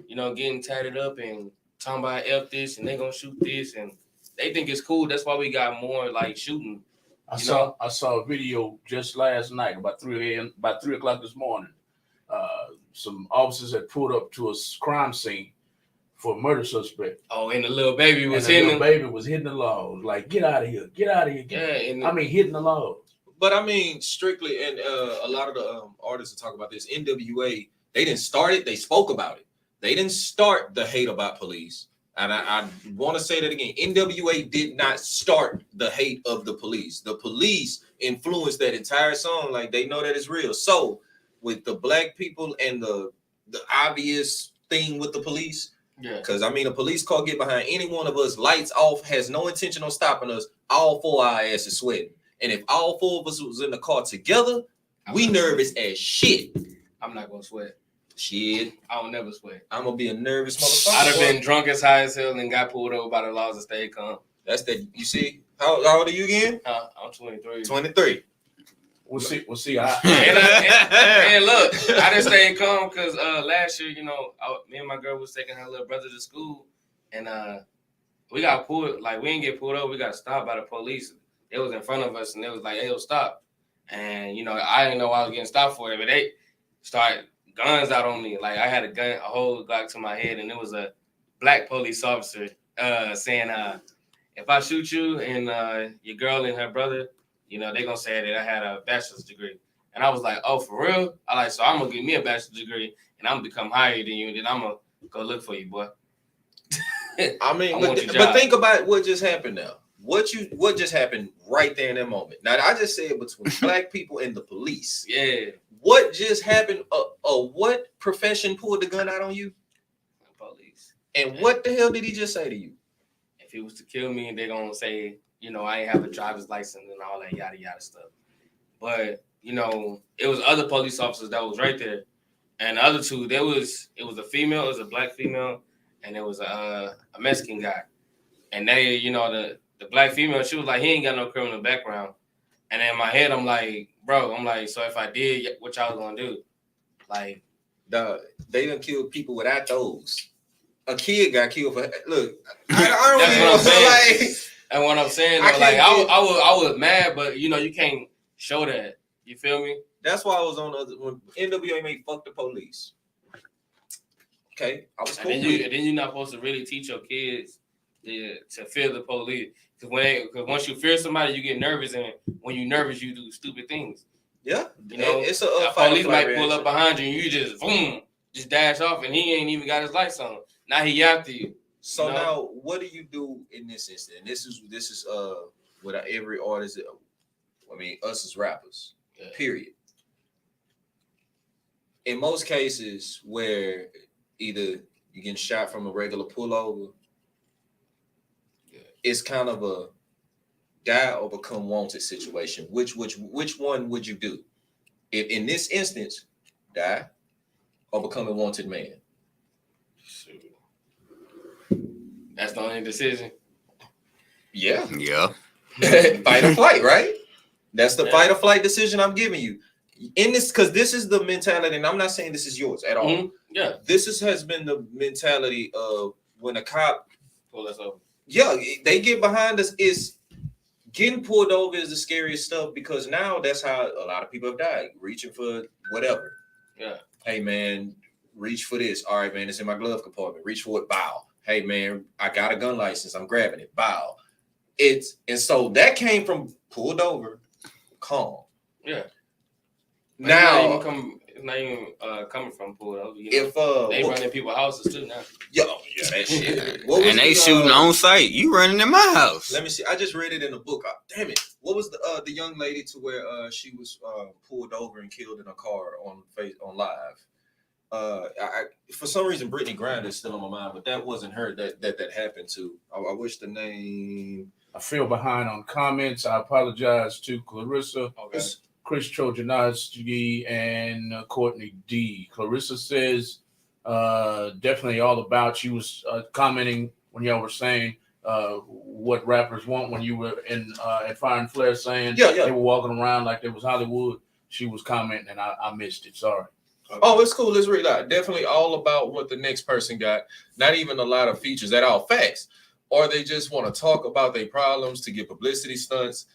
you know, getting tatted up and talking about F this and they gonna shoot this and they think it's cool. That's why we got more like shooting. I saw a video just last night about 3 o'clock this morning. Some officers had pulled up to a crime scene for a murder suspect. Oh, and the little baby was and the hitting little him. baby was hitting the laws. Like, get out of here, get out of here. Yeah, Hitting the laws. But I mean, strictly, and a lot of the artists that talk about this, NWA, they didn't start it, they spoke about it. They didn't start the hate about police. And I want to say that again. NWA did not start the hate of the police. The police influenced that entire song. Like, they know that it's real. So with the black people and the obvious thing with the police, yeah. because I mean, a police car get behind any one of us, lights off, has no intention on stopping us, all four of our asses sweating. And if all four of us was in the car together, we nervous as shit. I'm not gonna sweat. Shit. I don't never sweat. I'm gonna be a nervous motherfucker. I'd have been drunk as high as hell and got pulled over by the laws of stay calm. That's that. You see, how old are you again? I'm 23. 23. We'll see. And look, I didn't stay calm because last year, you know, me and my girl was taking her little brother to school, and we got pulled. Like, we didn't get pulled over. We got stopped by the police. It was in front of us, and it was like, "Hey, stop!" And you know, I didn't know I was getting stopped for it, but they started guns out on me. Like, I had a whole Glock to my head, and it was a black police officer saying, "If I shoot you and your girl and her brother, you know, they gonna say that I had a bachelor's degree." And I was like, "Oh, for real?" So I'm gonna get me a bachelor's degree, and I'm gonna become higher than you, and then I'm gonna go look for you, boy. I mean, I want your but job. think about what just happened now. What just happened right there in that moment? Now, I just said between black people and the police. Yeah, What just happened? What profession pulled the gun out on you? police. And what the hell did he just say to you? If he was to kill me, they're gonna say, you know, I ain't have a driver's license and all that yada yada stuff. But you know, it was other police officers that was right there, and the other two, it was a female, it was a black female, and it was a Mexican guy. And they, you know, the black female, she was like, he ain't got no criminal background. And in my head, I'm like, bro, so if I did, what y'all gonna do? Like, They done killed people without those. A kid got killed for look. I That's don't what I'm saying. like. and what I'm saying, I though, like, can't I was mad, but you know, you can't show that. You feel me? That's why I was on when NWA made fuck the police. Okay, I was And cool. then you're not supposed to really teach your kids to fear the police. Because once you fear somebody, you get nervous, and when you're nervous, you do stupid things. Yeah, You know, it's a police might pull up behind you, and you just boom, just dash off, and he ain't even got his lights on. Now he after you. So you know? now, what do you do in this instant? And this is what every artist. I mean, us as rappers. Yeah. Period. In most cases, where either you're getting shot from a regular pullover, it's kind of a die or become wanted situation. Which one would you do? If in this instance, die or become a wanted man? Shoot. That's the only decision. Yeah. Yeah. Fight or flight, right? That's the fight or flight decision I'm giving you. In this, because this is the mentality, and I'm not saying this is yours at all. Mm-hmm. Yeah. This has been the mentality of when a cop pull us over. Yeah, they get behind us. Is getting pulled over is the scariest stuff because now that's how a lot of people have died, reaching for whatever. Yeah. Hey man, reach for this. All right, man, it's in my glove compartment. Reach for it. Bow. Hey man, I got a gun license. I'm grabbing it. Bow. And so that came from pulled over, calm. Yeah. Now it's not even coming from pulled over. If they running people's houses too now. Yeah, that shit. And they shooting on site. You running in my house. Let me see. I just read it in a book. Damn it! What was the young lady to where she was pulled over and killed in a car on live? I for some reason Brittany Griner is still on my mind, but that wasn't her that happened to. I wish the name. I feel behind on comments. I apologize to Clarissa, Okay. Chris Trojanowski, and Courtney D. Clarissa says, definitely all about. She was commenting when y'all were saying what rappers want when you were in at Fire and Flare saying they were walking around like it was Hollywood. She was commenting and I missed it. Sorry. Oh, it's cool. Let's read out. Definitely all about what the next person got. Not even a lot of features at all. Facts. Or they just want to talk about their problems to get publicity stunts.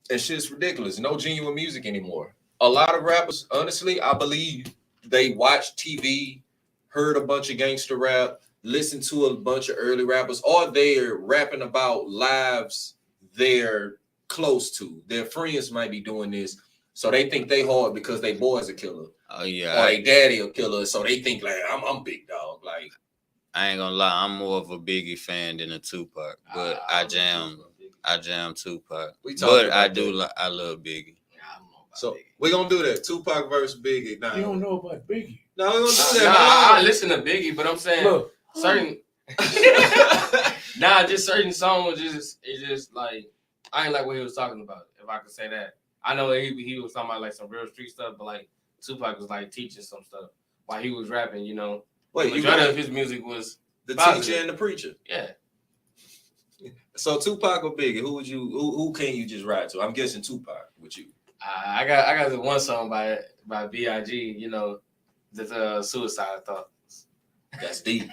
And shit's ridiculous. No genuine music anymore. A lot of rappers, honestly, I believe they watched TV, heard a bunch of gangster rap, listened to a bunch of early rappers, or they're rapping about lives they're close to. Their friends might be doing this. So they think they hard because they boy's a killer. Oh yeah. Or they daddy a killer. So they think like I'm big dog. Like I ain't gonna lie, I'm more of a Biggie fan than a Tupac, but I jam Tupac. But I love Biggie. So we're gonna do that. Tupac versus Biggie. Nah. You don't know about Biggie. No, we're gonna do Nah, that. I listen to Biggie, but I'm saying Look, certain just certain songs it's just like I ain't like what he was talking about, if I could say that. I know he was talking about like some real street stuff, but like Tupac was like teaching some stuff while he was rapping, you know. Wait, the majority of his music was the positive. teacher and the preacher. Yeah. So Tupac or Biggie, who can you just ride to? I'm guessing Tupac with you. I got this one song by B.I.G., you know, the Suicide Thoughts. That's deep.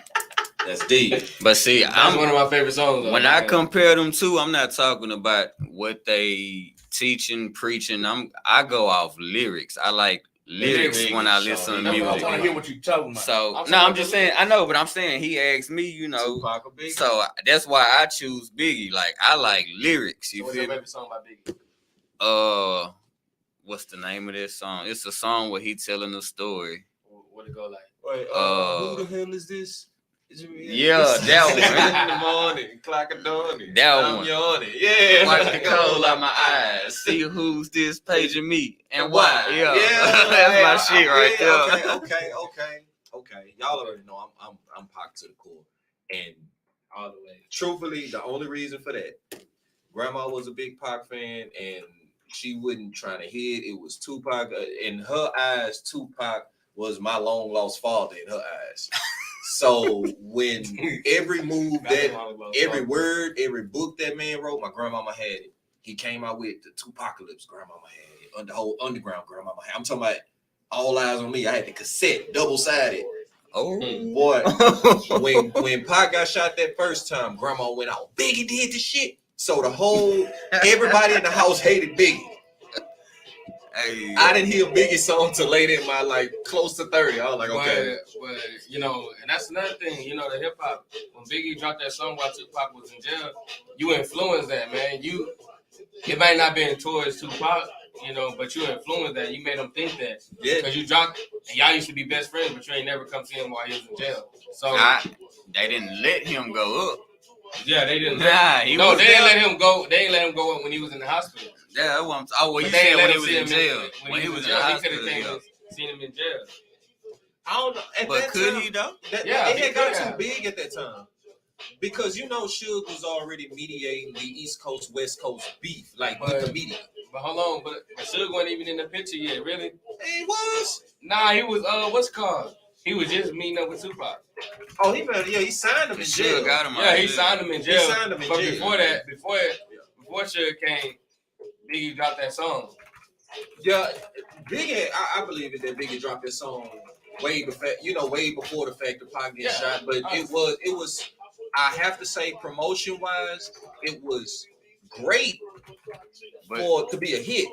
That's deep. But see, That's one of my favorite songs. Though, when I compare them two, I'm not talking about what they teaching, preaching. I go off lyrics. I like lyrics when I listen to I music. want to hear what you're talking about. So I'm just saying. I know, but I'm saying he asked me. You know, Tupac or Biggie? so that's why I choose Biggie. Like I like lyrics. You What's feel your me? favorite song by Biggie? What's the name of this song? It's a song where he telling a story. What it go like? Wait, who the hell is this? Yeah, that one. In the morning, clock of dawn. That I'm one. yawning. Yeah. Wipe the cold out my eyes. See who's this paging me and why. Yeah, that's my shit right there. Okay. Y'all already know I'm Pac to the core, and All the way. truthfully, the only reason for that, Grandma was a big Pac fan, and she wasn't trying to hid. It was Tupac. In her eyes, Tupac was my long lost father in her eyes. So when every move every word, every book that man wrote, my grandmama had it. He came out with the Tupacalypse, grandmama had it. The whole underground, grandmama had it. I'm talking about All Eyes on Me. I had the cassette, double-sided. Oh Boy, when Pac got shot that first time, grandma went out. Biggie did the shit. So everybody in the house hated Biggie. I didn't hear Biggie's song till late in my close to 30. I was like, okay. But you know, and that's another thing. You know, the hip hop. When Biggie dropped that song while Tupac was in jail, you influenced that, man. It might not been towards Tupac, you know, but you influenced that. You made him think that. Yeah. Because you dropped, and y'all used to be best friends, but you ain't never come see him while he was in jail. So they didn't let him go up. yeah, they didn't. Nah, they didn't let him go. They didn't let him go up when he was in the hospital. Yeah, that's what I'm. Oh, well, you But they said ain't when let he him was see in him jail. When he was in in the jail, he hospital. could have Yeah. seen him in jail. I don't know. At But that could time, he though? Yeah, it he had got could too have. big at that time. Because you know Suge was already mediating the East Coast West Coast beef, with the media. But hold on, but Suge wasn't even in the picture yet, really. He was. Nah, he was what's it called? He was just meeting up with Tupac. Oh, he signed him in jail. Suge got him. Yeah, he signed him in jail. He signed him in but jail. before Suge came, Biggie dropped that song. Yeah, Biggie. I believe it that Biggie dropped that song way before the fact of Pac getting shot. But it was. I have to say, promotion wise, it was great to be a hit.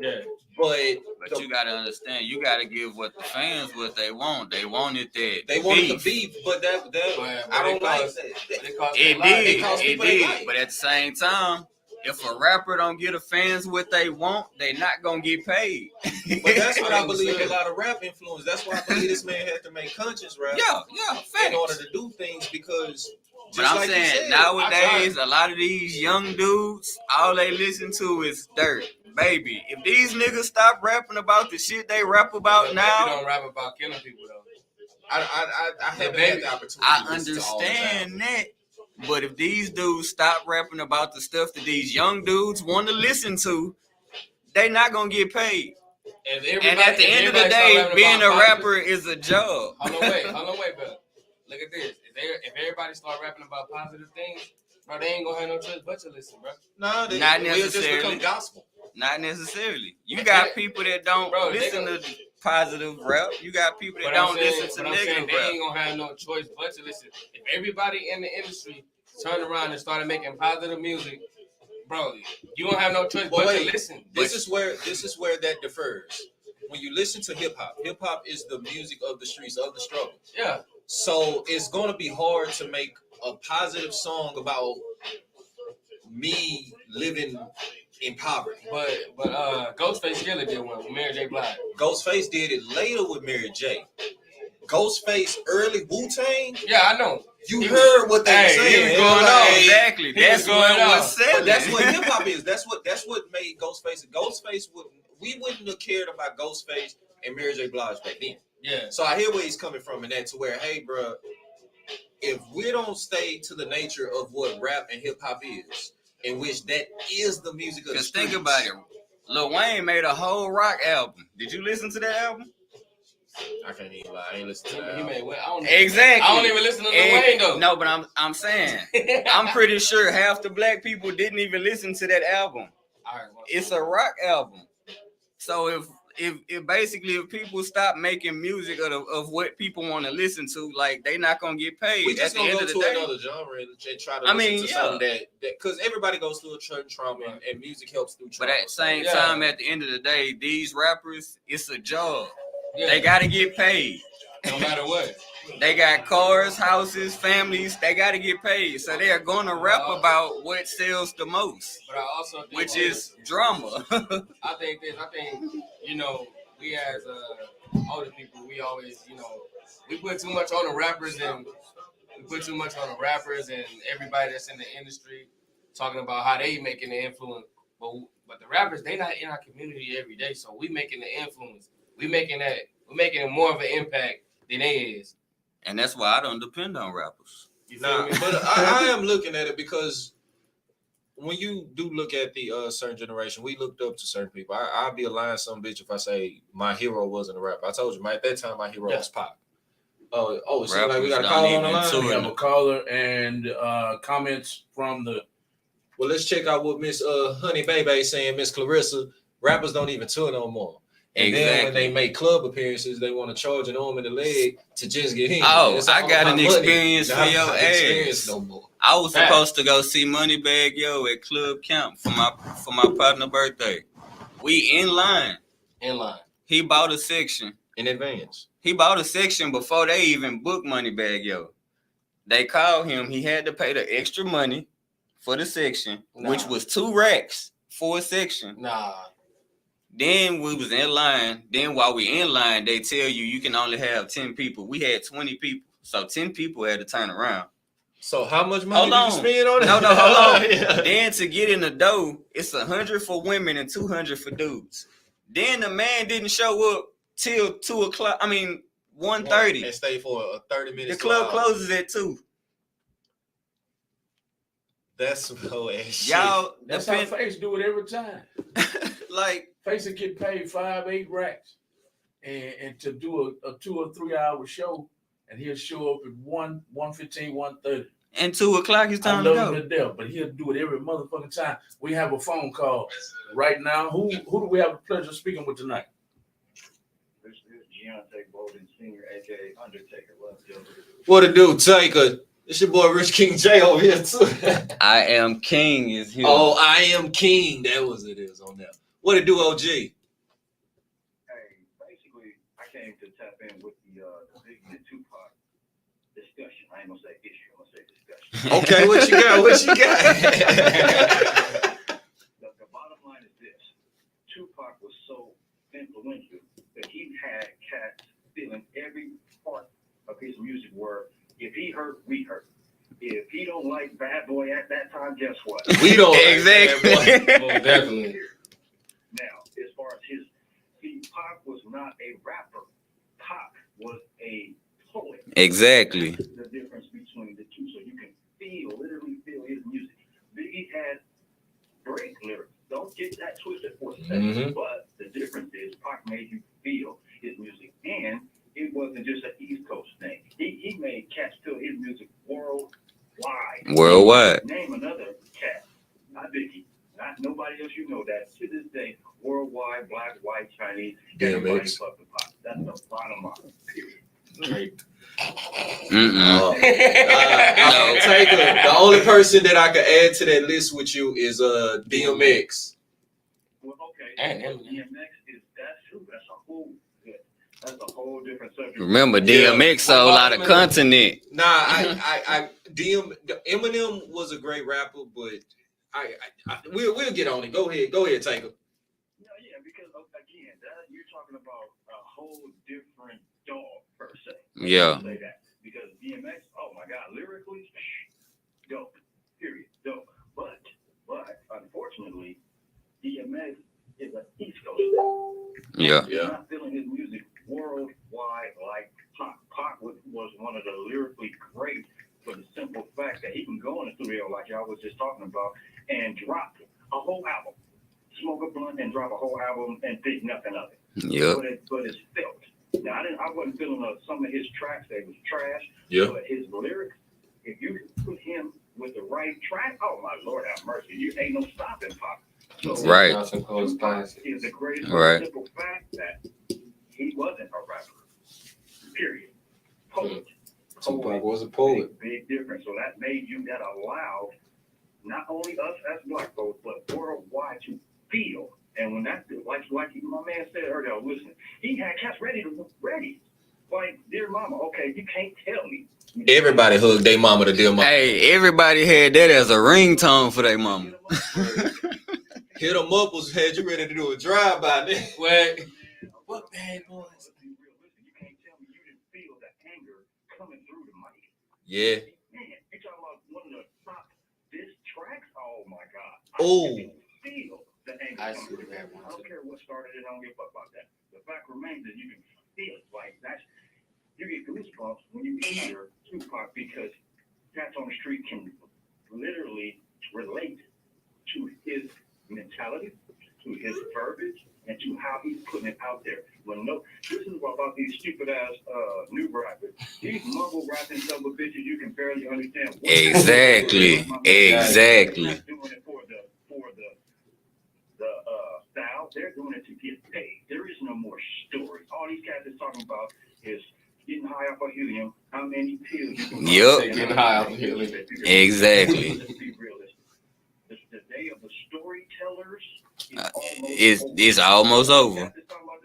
Yeah. But you gotta understand, you gotta give what the fans what they want. They wanted that. They wanted the beef, but I don't like that. It did. But at the same time, if a rapper don't get the fans what they want, they not gonna get paid. But that's what I believe a lot of rap influence. That's why I believe this man had to make conscious rap. Yeah, in order to do things because. But I'm saying nowadays, a lot of these young dudes, all they listen to is dirt. Baby, if these niggas stop rapping about the shit they rap about now, they don't rap about killing people though. I haven't had the opportunity. I understand that, but if these dudes stop rapping about the stuff that these young dudes want to listen to, they not gonna get paid. And at the end of the day, being a rapper is a job. Hold on, wait, bro. Look at this. If everybody start rapping about positive things, bro, they ain't gonna have no choice but to listen, bro. No, not necessarily. Just become gospel. Not necessarily. You got people that don't listen to positive rap. You got people that don't listen to negative rap. They ain't gonna have no choice but to listen. If everybody in the industry turned around and started making positive music, bro, you don't have no choice but to listen. This is where that differs. When you listen to hip hop is the music of the streets, of the struggle. Yeah. So it's gonna be hard to make a positive song about me living in poverty. But Ghostface Killah did one with Mary J. Blige. Ghostface did it later with Mary J. Ghostface early Wu-Tang. Yeah, I know. You heard what they were saying. He was going on. Exactly. That's what was said. But that's what hip hop is. That's what made Ghostface. We wouldn't have cared about Ghostface and Mary J. Blige back then. Yeah. So I hear where he's coming from in that to where, hey, bro, if we don't stay to the nature of what rap and hip hop is, in which that is the music of the streets. Because think about it. Lil Wayne made a whole rock album. Did you listen to that album? I can't even lie. I ain't listen to that. He made what? Exactly. I don't even listen to Lil Wayne though. No, but I'm saying I'm pretty sure half the black people didn't even listen to that album. It's a rock album. So if basically if people stop making music of what people want to listen to, like they not gonna get paid. We just at the gonna end go of the to day. another genre and try to listen to something that because everybody goes through a certain trauma and music helps through trauma. But at the same time, at the end of the day, these rappers, it's a job. Yeah. They gotta get paid. No matter what. They got cars, houses, families. They gotta get paid. So they are gonna rap about what sells the most. But I also think which is drama. I think we as older people, we always, we put too much on the rappers and everybody that's in the industry talking about how they making the influence. But the rappers, they not in our community every day, so we making the influence. We're making more of an impact than they is. And that's why I don't depend on rappers. Nah, but I am looking at it because when you do look at the certain generation, we looked up to certain people. I'd be a lying some bitch if I say my hero wasn't a rapper. I told you, at that time, my hero was Pac. Oh, it seems like we got a caller on the line. We have a caller and comments from the... Well, let's check out what Miss Honey Baby saying, Miss Clarissa. Rappers don't even tour no more. And then when they make club appearances, they want to charge an arm and a leg to just get in. Oh, I got an experience for your ass. No more. I was supposed to go see Moneybagg Yo at Club Camp for my partner's birthday. We in line. In line. He bought a section. in advance. He bought a section before they even booked Moneybagg Yo. They called him. He had to pay the extra money for the section, which was 2 racks for a section. Nah. Then we was in line. Then while we in line, they tell you can only have 10 people. We had 20 people. So 10 people had to turn around. So how much money did you spend on it? No, hold on. Yeah. Then to get in the door, it's 100 for women and 200 for dudes. Then the man didn't show up till 2 o'clock. I mean, 1:30. And stay for a 30 minutes. The club closes at 2. That's some whole ass shit. Y'all, That's how Face do it every time. like, Face will get paid 5-8 racks, and to do a 2 or 3 hour show, and he'll show up at 1:15, 1:30. and 2 o'clock is I time to love go. him to death, but he'll do it every motherfucking time. We have a phone call right now. Who do we have the pleasure of speaking with tonight? This is Deontay Bolden Sr., aka Undertaker. What to do, Taker? It's your boy Rich King J over here too. I am King is here. Oh, I am King. That was it is on that. What to do, OG? Hey, basically, I came to tap in with the Biggie and Tupac discussion. I ain't gonna say issue, I'm gonna say discussion. Okay, what you got? What you got? The bottom line is this: Tupac was so influential that he had cats feeling every part of his music where if he hurt, we hurt. If he don't like Bad Boy at that time, guess what? We don't Exactly. like that, boy. Most definitely. Now, as far as Pac was not a rapper. Pac was a poet. Exactly. The difference between the two, so you can literally feel his music. Biggie had great lyrics. Don't get that twisted for a second. But the difference is Pac made you feel his music, and it wasn't just an East Coast thing. He made cats feel his music worldwide. Worldwide. Name another cat, not Biggie, not nobody else you know that to this day, worldwide, black, white, Chinese, everybody fucking Pac. That's the bottom line. Period. Taker, the only person that I could add to that list with you is DMX. Well, okay. And DMX is that's true. That's a whole different subject. Remember, DMX sold out of continent. Nah, Eminem was a great rapper, but we'll get on it. Go ahead, Taker. Yeah, because again, you're talking about a whole different dog per se. Yeah. Say that because DMX, oh my God, lyrically, dope. Period, dope. But unfortunately, DMX is an East Coast. Yeah. You're not feeling his music worldwide like Pac. Pac was one of the lyrically great for the simple fact that he can go in the studio like y'all was just talking about and drop a whole album, smoke a blunt and drop a whole album and think nothing of it. Yep. But it's felt. Now I wasn't feeling some of his tracks; they was trash. Yeah. But his lyrics, if you put him with the right track, oh my Lord have mercy, you ain't no stopping Pac. So, Right. Tupac is the greatest Right. simple fact that he wasn't a rapper. Period. Poet. Tupac was a poet. Big difference. So that allowed not only us as black folks, but worldwide to feel. And when that, like my man said earlier, listen, he had cats ready. Like, dear mama, okay, you can't tell me. Everybody hugged their mama to dear mama. Hey, everybody had that as a ringtone for their mama. Hit 'em up had you ready to do a drive-by then. What bad boys? You can't tell me you didn't feel the anger coming through the mic. Yeah. Man, you're talking about one of the top diss tracks? Oh my God. Oh. I can feel the anger I coming see through. that one. I don't care what started it, I don't give a fuck about that. The fact remains that you can feel it. Like that's you get goosebumps when you hear Tupac because cats on the street can literally relate to his mentality, to his verbiage, and to how he's putting it out there. This is about these stupid ass new rappers. These mumble rapping son of a bitches you can barely understand. Exactly. They're not doing it for the style. They're doing it to get paid. There is no more story. All these cats is talking about is getting high off of helium. How many pills you can Yep. Getting high off of helium. Exactly. Let's be realistic. The day of the storytellers It's almost over. Talking about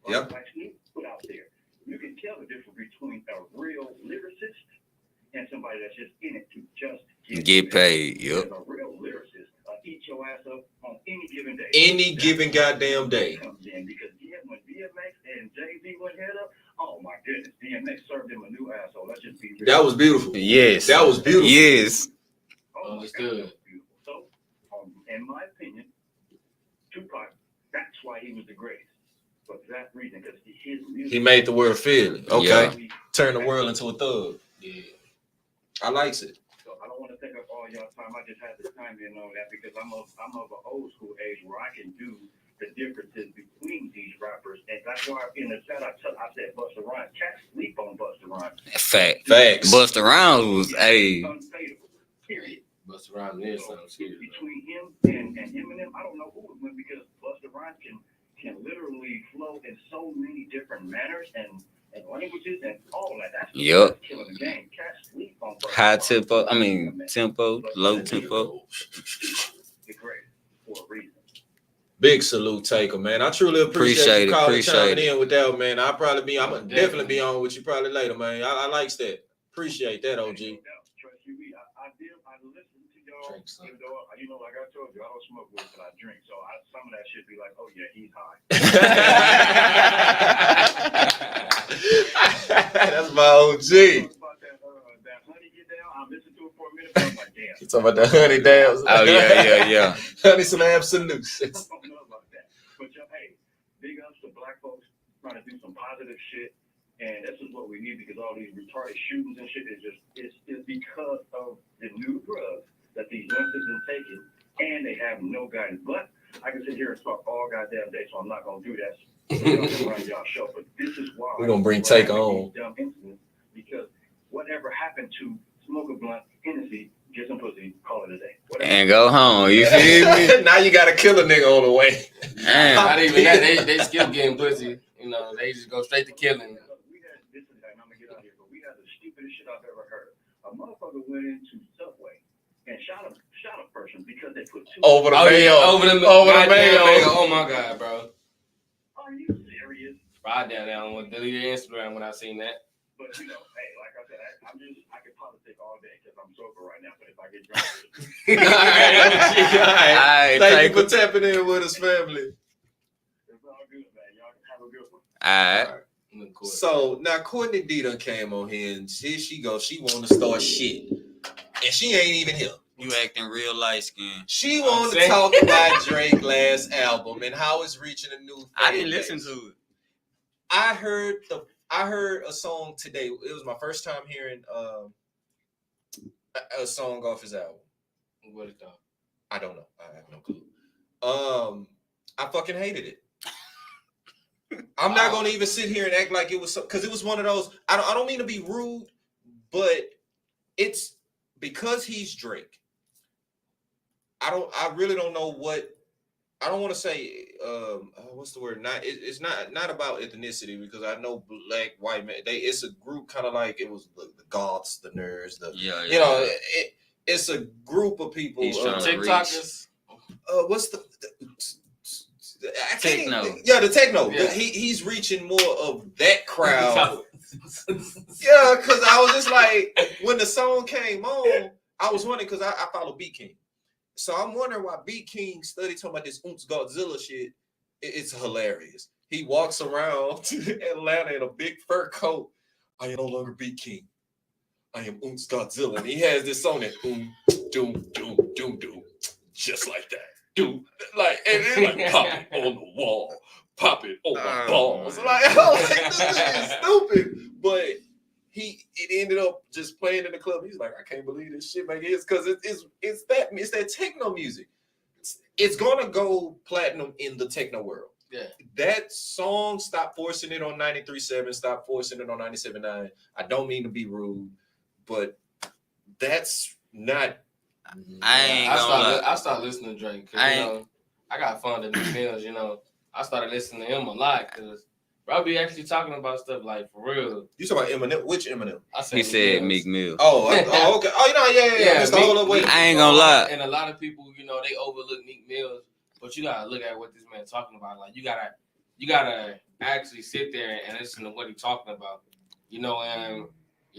Yep. like Snoop put out there. You can tell the difference between a real lyricist and somebody that's just in it to just Get paid. Yep. Because a real lyricist eat your ass up on any given day. Any given goddamn day. Comes in because when DMX and Jay-Z went head up, oh my goodness, DMX served him a new asshole. Let's just be real. That was beautiful. Yes. That was beautiful. Yes. Oh my Understood. God, that was beautiful. So, in my opinion, Tupac, that's why he was the greatest. For that reason, because his music. He made the world feel it. Okay. Yeah. Turn the world into a thug. Yeah. I likes it. So I don't want to take up all y'all time. I just had to chime in on that because I'm of an old school age where I can do the differences between these rappers, and that's why in the chat I said Busta Rhymes. Cats sleep on Busta Rhymes. Facts. Busta Rhymes was Unfadable. Period. Busta Rhymes is So something serious. between him and Eminem, I don't know who would win because Busta Rhymes can literally flow in so many different manners and languages and all that. That's Yup. killing the game. Cats sleep on Busta high Rhymes. tempo, low tempo. The greatest for a reason. Big salute, Taker, man. I truly appreciate you calling, chiming in with that, man. I'm gonna definitely be on with you probably later, man. I likes that. Appreciate that, OG. Trust you, I listen to y'all, even though, like I told you, I don't smoke weed, but I drink. So some of that shit be like, oh yeah, he's high. That's my OG. That honey get down, I listened to it for a minute, but I'm like, damn. You talking about the honey dams? Oh yeah. Honey, some absolutes. I don't know about that. But hey, big ups to black folks trying to do some positive shit. And this is what we need because all these retarded shootings and shit is because of the new drugs that these youngsters are taking, and they have no guidance. But I can sit here and talk all goddamn day, so I'm not gonna do that. Run y'all show, but this is why We're gonna bring Take on. Dumb incidents because whatever happened to smoke a blunt, Hennessy, get some pussy, call it a day. Whatever. And go home. You feel me? Now you gotta kill a nigga on the way. Damn. Not even that. They still getting pussy. They just go straight to killing. This is that, and I'm gonna get out of here, but we had the stupidest shit I've ever heard. A motherfucker went into Subway and shot a person because they put two Over the mayo. Over the Over the mayo. Oh my god, bro. Are you serious? I down on delete Instagram when I seen that. But hey, like I said, I could politic all day because I'm sober right now. But if I get drunk, Alright. Thank you for tapping in with us, family. it's all good, man. Y'all have a good one. Alright. So now Courtney D done came on here and here she goes. She want to start shit. And she ain't even here. You acting real light skinned. She wanted to talk about Drake's last album and how it's reaching a new I didn't base. listen to it. I heard a song today. It was my first time hearing a song off his album. What is that? I don't know. I have no clue. I fucking hated it. I'm not gonna even sit here and act like it was because it was one of those. I don't mean to be rude, but it's because he's Drake. I really don't know what. I don't want to say what's the word? It's not about ethnicity because I know black, white man. It's a group kind of like it was the goths, the nerds, it's a group of people. He's trying to TikTokers. What's the Techno. The techno. Yeah. He's reaching more of that crowd. Yeah, because I was just like, when the song came on, I was wondering because I follow B King. So I'm wondering why B King studied talking about this Oomps Godzilla shit. It's hilarious. He walks around Atlanta in a big fur coat. I am no longer B King. I am Oomps Godzilla. And he has this song that doom, doom, doom, doom, doom. Just like that. Dude, and it's like pop it on the wall, pop it on my balls. Like, I was like, this is stupid. But it ended up just playing in the club. He's like, I can't believe this shit, man. It's because it's that techno music. It's gonna go platinum in the techno world. Yeah. That song, stop forcing it on 93.7, stop forcing it on 97.9. I don't mean to be rude, but that's not. I started listening to Drake. I got fond of Meek Mills. I started listening to him a lot because bro be actually talking about stuff like for real. You talking about Eminem? Which Eminem? He said Meek Mill. Oh, okay. Oh, yeah. Just hold up, wait. I ain't gonna lie. And a lot of people, they overlook Meek Mills, but you gotta look at what this man's talking about. Like you you gotta actually sit there and listen to what he's talking about. And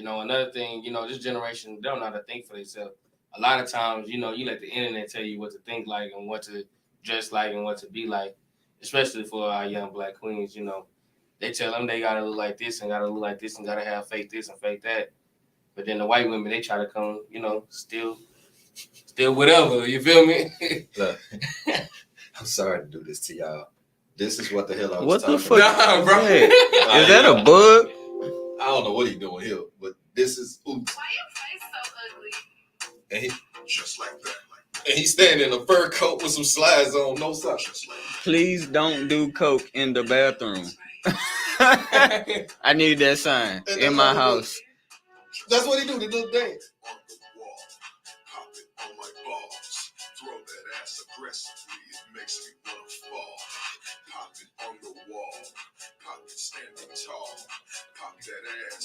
another thing, this generation, they don't know how to think for themselves. A lot of times, you let the internet tell you what to think like and what to dress like and what to be like, especially for our young black queens. They tell them they gotta look like this and gotta look like this and gotta have fake this and fake that. But then the white women, they try to come, still whatever. You feel me? Look, I'm sorry to do this to y'all. This is what the hell I was What talking the fuck? about. Nah, bro. Hey, is that a bug? I don't know what he's doing here, but this is ooh. Why your face so ugly? And he just like that. And he's standing in a fur coat with some slides on, no socks. Please don't do coke in the bathroom. I need that sign in my house. That's what he do, the little dance.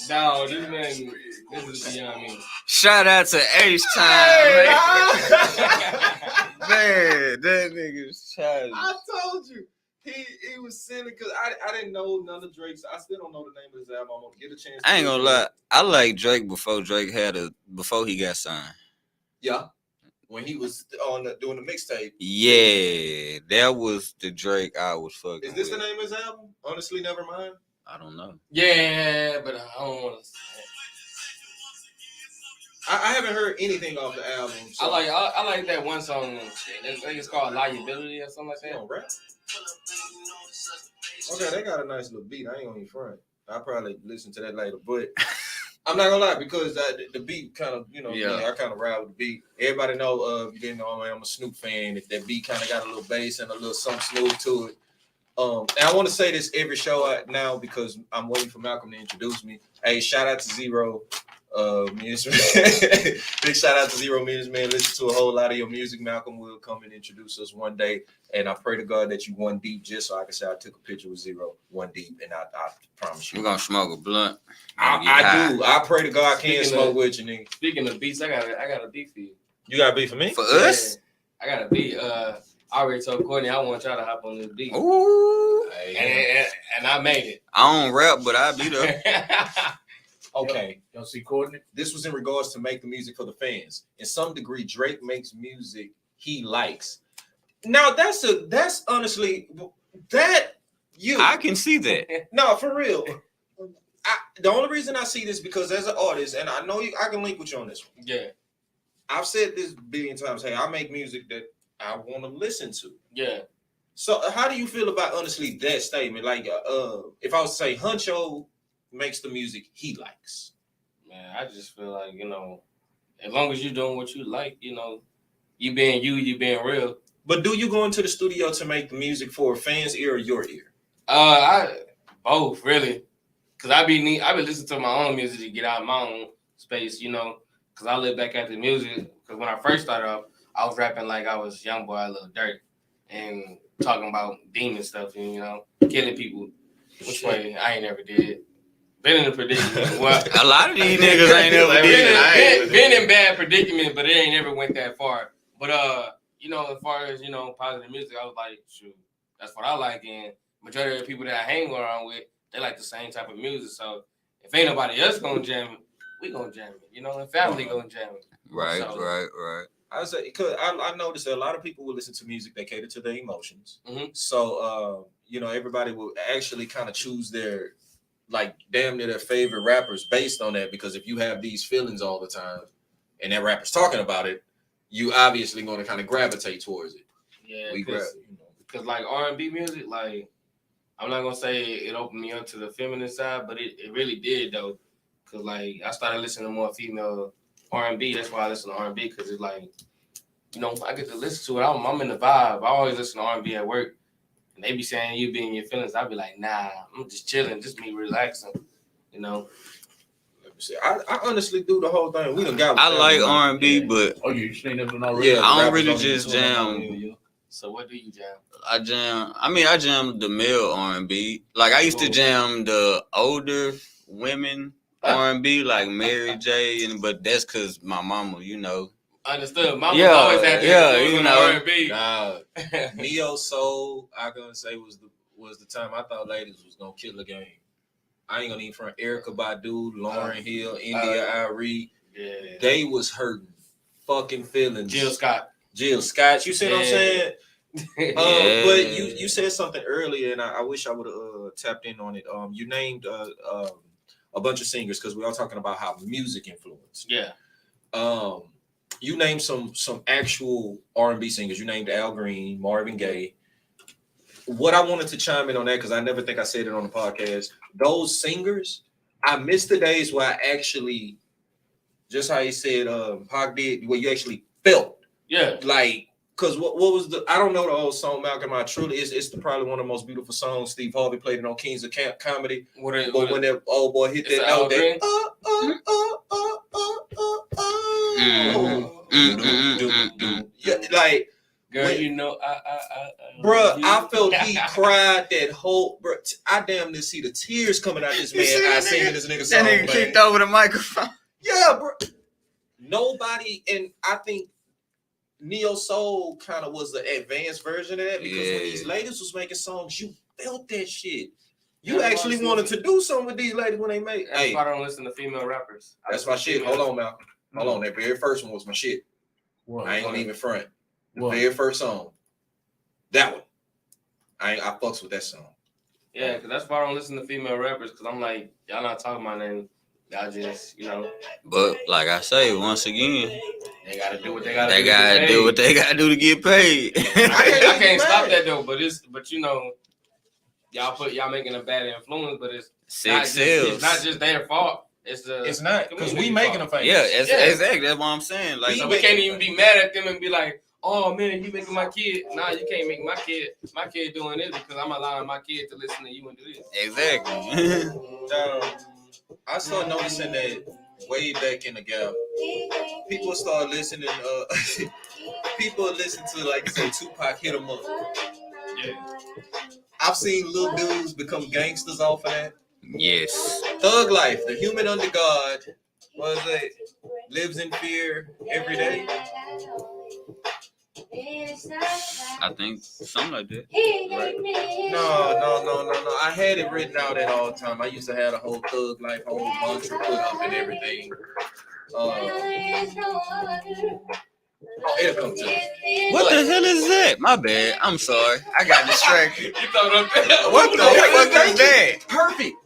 No, this man, this is beyond me. Shout out to H Time, man. That nigga's childish. I told you. He was silly because I didn't know none of Drake's. I still don't know the name of his album. I'm gonna get a chance. I ain't gonna lie. I like Drake before before he got signed. Yeah, when he was doing the mixtape. Yeah, that was the Drake I was fucking. Is this with. the name of his album? Honestly, never mind. I don't know. Yeah, but I don't want to. I haven't heard anything off the album. So. I like that one song. I think it's called Liability or something like They that. don't rap. Okay, they got a nice little beat. I ain't gonna even front. I'll probably listen to that later, but I'm not gonna lie because the beat kind of, I kind of ride with the beat. Everybody know, you didn't know I'm a Snoop fan. That beat kind of got a little bass and a little something smooth to it. And I want to say this every show now because I'm waiting for Malcolm to introduce me. Hey, shout out to Zero. Big shout out to Zero Minutes, man. Listen to a whole lot of your music. Malcolm will come and introduce us one day, and I pray to God that you one deep, just so I can say I took a picture with Zero one deep, and I promise you, We're gonna smoke a blunt. I do. I pray to God I can Speaking smoke of- with you, nigga. Speaking of beats, I got a beat for you. You got a beat for me? For us? Yeah, I got a beat. I already told Courtney I want y'all to hop on this beat, Ooh. and I made it. I don't rap, but I beat up. Okay. Y'all see Courtney? This was in regards to make the music for the fans. In some degree, Drake makes music he likes. Now that's honestly that you. I can see that. No, for real. The only reason I see this because as an artist, and I know I can link with you on this one. Yeah, I've said this a billion times. Hey, I make music that I want to listen to. yeah. So how do you feel about honestly that statement? Like, if I was to say Huncho makes the music he likes. Man, I just feel like, as long as you're doing what you like, you being you being real. But do you go into the studio to make the music for a fan's ear or your ear? I both really, cause I be listening to my own music to get out of my own space, cause I look back at the music. Cause when I first started off, I was rapping like I was young boy, Lil Durk, and talking about demon stuff and killing people, which way I ain't never did. Been in a predicament. Well, A lot of these niggas ain't never did. been in bad predicament, but it ain't never went that far. But as far as positive music, I was like, shoot, that's what I like. And majority of the people that I hang around with, they like the same type of music. So if ain't nobody else gonna jam it, we gonna jam it. And family gonna jam it. Right, So- right. I say because I noticed that a lot of people will listen to music that cater to their emotions. Mhm. So everybody will actually kind of choose their like damn near their favorite rappers based on that because if you have these feelings all the time and that rapper's talking about it, you obviously going to kind of gravitate towards it. Yeah, We grab, because like R&B music, like I'm not gonna say it opened me up to the feminine side, but it really did though. Cause like I started listening to more female R&B. That's why I listen to R&B because it's like, I get to listen to it. I'm in the vibe. I always listen to R&B at work, and they be saying you be in your feelings. I be like, nah, I'm just chilling, just me relaxing. Let me see. I honestly do the whole thing. We done got. I like R&B, but Oh, you seen them already? Yeah, I don't rappers really don't just get to it. jam. So what do you jam? I jam the male R&B. Like I used to jam the older women R&B, like Mary J. But that's cause my mama, Understood. Mama Yeah, always had yeah, R&B. Nah, Neo Soul, I gonna say was was the time I thought ladies was gonna kill the game. I ain't gonna even front Erica Badu, Lauryn Hill, India Irie. Yeah. They was hurting fucking feelings. Jill Scott. Jill Scott, you see what I'm Yeah. saying? Yeah. But you said something earlier, and I wish I would have tapped in on it. You named a bunch of singers because we are talking about how music influenced. Yeah. You named some actual R&B singers. You named Al Green, Marvin Gaye. What I wanted to chime in on that, because I never think I said it on the podcast. Those singers, I miss the days where I actually, just how you said, Pac did, where you actually felt Yeah. like. Because what was the, I don't know the old song, Malcolm, I truly, it's probably one of the most beautiful songs. Steve Harvey played it on Kings of Comedy. But when that old boy hit It's that Al note, Green? yeah, like, Girl, when- you know, bruh, I felt he cried that whole, bruh, I damn near see the tears coming out this You see man. I that singing nigga- this nigga That song, nigga man. kicked over the microphone. Yeah, bro. Nobody, and I think Neo Soul kind of was the advanced version of that because when Yeah. these ladies was making songs, you felt that shit. You Yeah, actually honestly, wanted to do something with these ladies when they make. That's Hey, why I don't listen to female rappers. I that's listen my to shit. female- Hold on, Malcolm. Hold on. That very first one was my shit. What? I ain't gonna even front. The What? very first song. That one. I fucks with that song. Yeah, because that's why I don't listen to female rappers, because I'm like, y'all not talking about nothing. Y'all just, But like I say, once again, they got to do what they got to they do. gotta do what they gotta do to get paid. I can't stop that though, but y'all making a bad influence, but it's Six it's not sales. just their fault. It's the It's not because we community making fault. them famous. Yeah, Yeah. exactly. That's what I'm saying. Like, So we can't even be mad at them and be like, oh man, you making my kid. Nah, you can't make my kid doing this because I'm allowing my kid to listen to you and do this. exactly. I started noticing that way back in the gap. People start listening. People listen to, like you say, Tupac hit 'em up. Yeah. I've seen little dudes become gangsters off of that. Yes. Thug Life, the human under God, what is it? Lives in fear every day. I think something like that. No. I had it written out at all time. I used to have a whole Thug Life, whole mantra put up and everything. It'll come to me. What the hell is that? My bad. I'm sorry. I got distracted. You throw it up there. What the fuck is that? Perfect.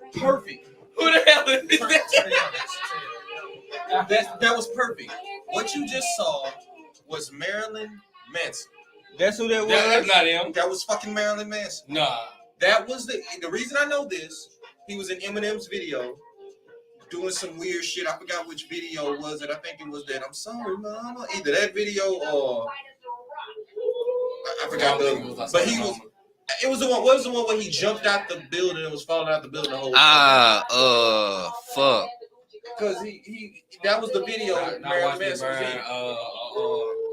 Who the hell is that? That was perfect. What you just saw was Marilyn Manson. That's who that That's not him. That was fucking Marilyn Manson. Nah. That was the reason I know this. He was in Eminem's video doing some weird shit. I forgot which video was it. I think it was that I'm sorry, mama. Either that video or I forgot the. But he was. It was the one. What was the one where he jumped out the building and was falling out the building the whole time? Fuck. Because he that was the video. Not Marilyn Watch Me Manson was Burn. in.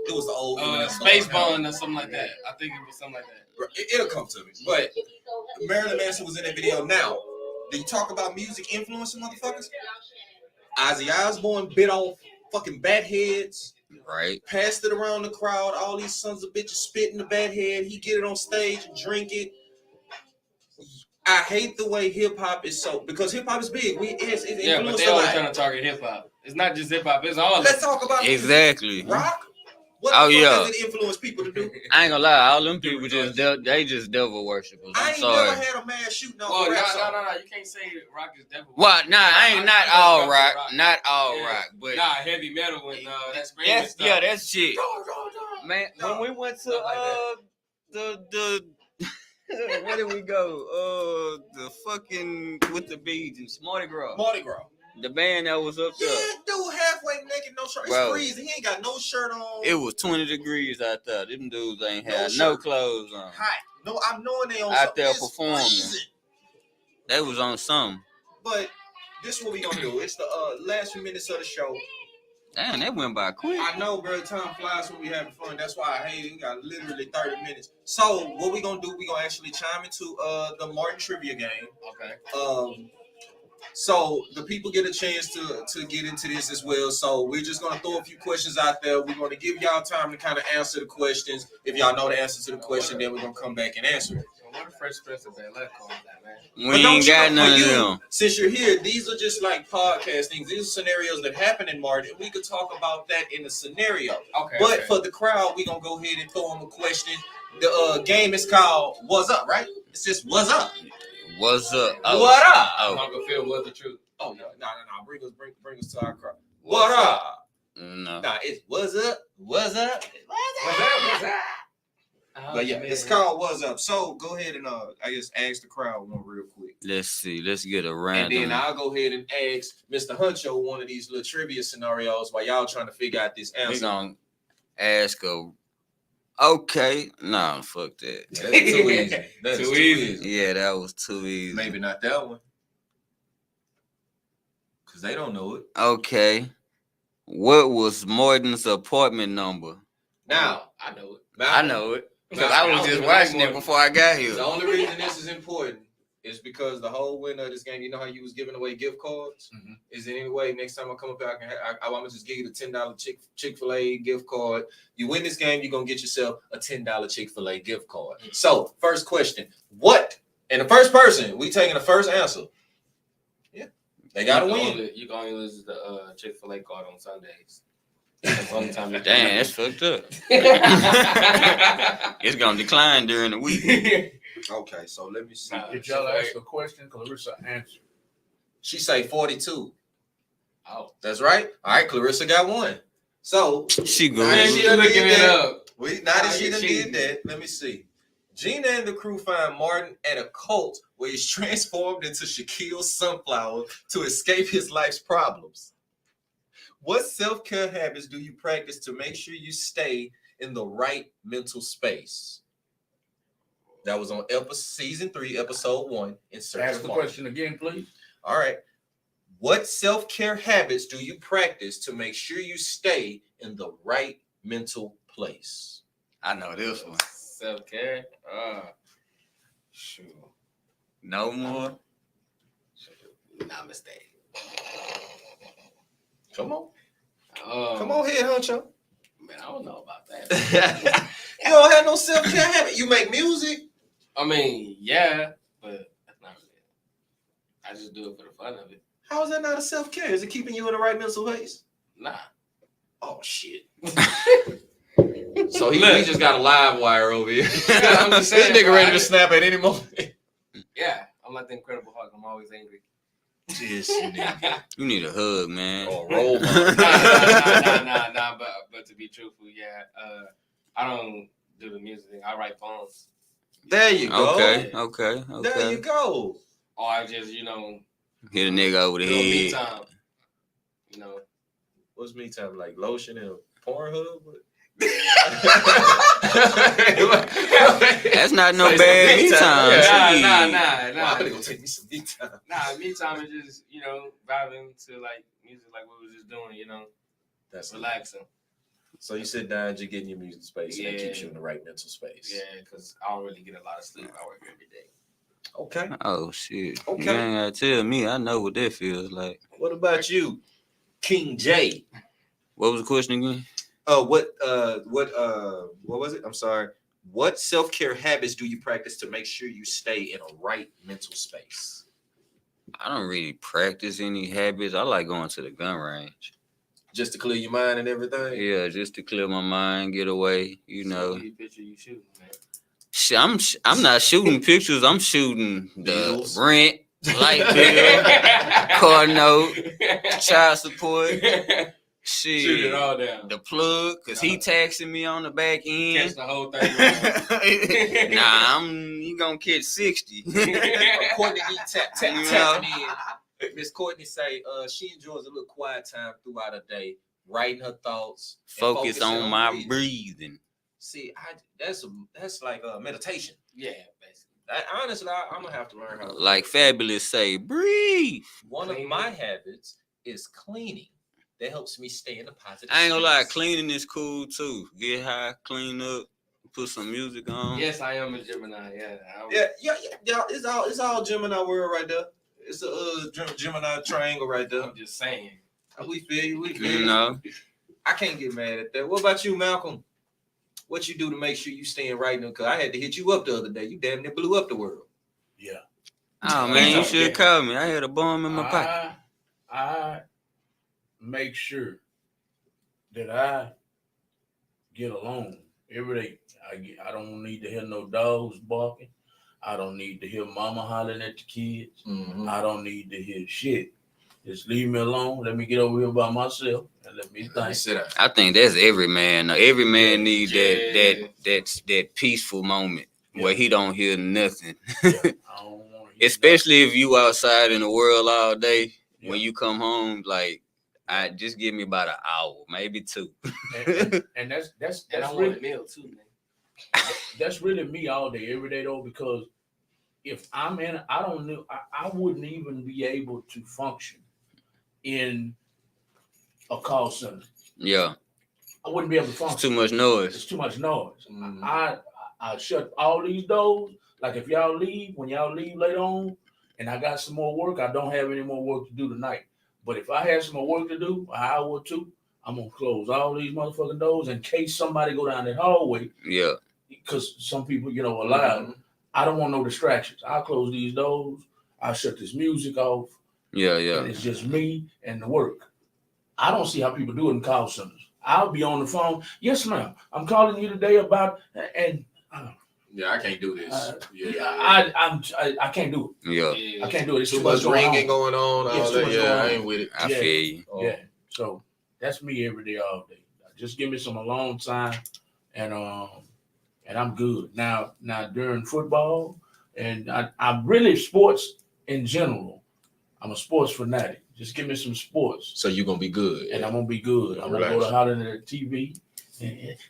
It was the old Eminem song. Space Bond or something like that. I think it was something like that. It'll come to me. But Marilyn Manson was in that video. Now, do you talk about music influencing motherfuckers? Ozzy Osbourne bit off fucking bat heads, Right. passed it around the crowd. All these sons of bitches spit in the bat head. He get it on stage and drink it. I hate the way hip hop is so, because hip hop is big. It's Yeah, but influenced they a always lot. trying to target hip hop. It's not just hip hop. It's all. Let's talk about Exactly. rock. What Oh, the fuck yeah. does it influence people to do? I ain't gonna lie, all them people just they just devil worshippers. I I'm ain't sorry. never had a man shooting off Well, a rap no. song. You can't say rock is devil. Well, nah, I ain't not all rock, not all Yeah. rock, but Nah, heavy metal and that screaming that's stuff. yeah, that's shit. Man, when we went to Stuff like the where did we go? The fucking with the beads and Mardi Gras. Mardi Gras. The band that was up Yeah, there. dude, halfway naked, no shirt. It's Bro. freezing. He ain't got no shirt on. It was 20 degrees out there. Them dudes ain't No had no shirt. clothes on. hot. No, I'm knowing they on Out something. there It's performing. freezing. They was on something. But this is what we gonna do. It's the last few minutes of the show. Damn, that went by quick. I know, bro. Time flies when we having fun. That's why I hate it. We got literally 30 minutes. So what we gonna do? We gonna actually chime into the Martin trivia game. Okay. So the people get a chance to get into this as well. So we're just gonna throw a few questions out there. We're gonna give y'all time to kind of answer the questions. If y'all know the answer to the question, then we're gonna come back and answer it. What a Fresh Prince of Bel-Air called that, man? We But don't ain't you- got for none of you, them. Since you're here, these are just like podcast things. These are scenarios that happen in March, and we could talk about that in a scenario. Okay. But okay. for the crowd, we gonna go ahead and throw them a question. The game is called "What's Up," right? It's just "What's Up." What's up? What up? Oh, Uncle Phil was the truth. Oh no. Bring us to our crowd. What up? no. Nah, it's "What's up? What's up? What's up? But yeah, it's called "What's Up." So go ahead and I guess ask the crowd one real quick. Let's see. Let's get a And random. then I'll go ahead and ask Mr. Huncho one of these little trivia scenarios while y'all trying to figure out this We answer. gonna ask a. Okay, no, fuck that. That's too easy. That's Too too easy. easy. Yeah, that was too easy. Maybe not that one. Because they don't know it. Okay, what was Morton's apartment number? Now, I know it. I know it because Now, I was I just was watching Morton. it before I got the here. only reason this is important is because the whole winner of this game, you know how you was giving away gift cards? Mhm. Is there any way next time I come up here, I'm going to just give you the $10 Chick-fil-A gift card. You win this game, you're going to get yourself a $10 Chick-fil-A gift card. So, first question, what? And the first person, we taking the first answer. Yeah, they got to win. You can only lose the Chick-fil-A card on Sundays. That's the only time you Damn, that's fucked up. that's It's gonna decline during the week. Okay, so let me see. Nah. Did y'all ask a question? Clarissa answered. She say 42. Oh, That's right. All right, Clarissa got one. So She Man, man, good. she she done looking did it that. up. now that Nah, she you done cheating. did that, let me see. Gina and the crew find Martin at a cult where he's transformed into Shaquille Sunflower to escape his life's problems. What self-care habits do you practice to make sure you stay in the right mental space? That was on season 3, episode 1. In Search Ask of the Martin. question again, please. All right. What self-care habits do you practice to make sure you stay in the right mental place? I know this one. Self-care. Shoot. No more. Namaste. Come on. Oh, Come on here, Huncho. Man, I don't know about that. You don't have no self-care habit. You make music. I mean, yeah, but that's not really it. I just do it for the fun of it. How is that not a self-care? Is it keeping you in the right mental place? Nah. Oh, shit. So he just got a live wire over here. I'm just saying, This nigga bro, ready to snap at any moment. Yeah, I'm like the Incredible Hulk. I'm always angry. This nigga. You need a hug, man. Oh, roll Nah. But to be truthful, yeah, I don't do the music thing. I write poems, There you go. Okay. There you go. or I just, Hit a nigga over the do me head. time. What's me time like? Lotion and Pornhub? That's not no Say bad some me me time. time. Yeah. Shit. Nah. I'm gonna go take me some me time. Nah, me time is just, vibing to like music like we was just doing, That's relaxing. So you sit down, just get in your music space, and it Yeah. keeps you in the right mental space. Yeah, because I don't really get a lot of sleep. I work every day. Okay. Oh shit. Okay. You ain't gotta tell me. I know what that feels like. What about you, King J? What was the question again? What was it? I'm sorry. What self-care habits do you practice to make sure you stay in a right mental space? I don't really practice any habits. I like going to the gun range. Just to clear your mind and everything? Yeah, just to clear my mind, get away. So you picture you shooting, man. I'm not shooting pictures. I'm shooting the Bills. rent, light bill, car note, child support. Shit, Shoot it all down. the plug, cause he taxing me on the back Catch end. the whole thing. Nah, you gonna catch 60. Courtney E tapping in. Miss Courtney say she enjoys a little quiet time throughout her day, writing her thoughts. and Focus focusing on my breathing. breathing. See, that's like meditation. Yeah, basically. Honestly, I'm gonna have to learn how to Like Fabulous say, breathe. One of my habits is cleaning. That helps me stay in a positive. I ain't gonna lie, space. cleaning is cool too. Get high, clean up, put some music on. Yes, I am a Gemini. Yeah. Yeah. It's all Gemini world right there. It's a Gemini triangle right there. I'm just saying. We feel you. We feel You you. know, I can't get mad at that. What about you, Malcolm? What you do to make sure you staying right now? Because I had to hit you up the other day. You damn near blew up the world. Yeah. Oh man, you should call me. I had a bomb in my pocket. I make sure that I get along every day. I don't need to hear no dogs barking. I don't need to hear mama hollering at the kids. I don't need to hear shit. Just leave me alone. Let me get over here by myself and let me think. Sit down. I think that's every man. Every man needs that peaceful moment where he don't hear nothing. I don't want to Especially if you outside in the world all day. When you come home, like, I just give me about an hour, maybe 2. and that's And I want really a meal too, man. that's really me all day, every day though, because if I'm in, I don't know, I wouldn't even be able to function in a call center. Yeah, I wouldn't be able to it's function. too much noise. It's too much noise. Mhm. I shut all these doors. Like if y'all leave, when y'all leave later on, and I got some more work, I don't have any more work to do tonight. But if I have some more work to do, an hour or 2, I'm gonna close all these motherfucking doors in case somebody go down that hallway. Yeah, Because some people, are loud. I don't want no distractions. I'll close these doors. I'll shut this music off. yeah. And it's just me and the work. I don't see how people do it in call centers. I'll be on the phone. Yes, ma'am. I'm calling you today about and Yeah, I can't do this. I can't do it. yeah. I can't do it. It's Too much ringing going going on. Yeah, All too that. much Yeah, going I on. ain't with it. I Yeah. feel you. on. Yeah. So that's me every day, all day. Just give me some alone time, and I'm good. Now during football, and I'm really sports in general. I'm a sports fanatic. Just give me some sports, So you're gonna be good. and I'm gonna be good. I'm gonna Relax. go to hollering at the TV.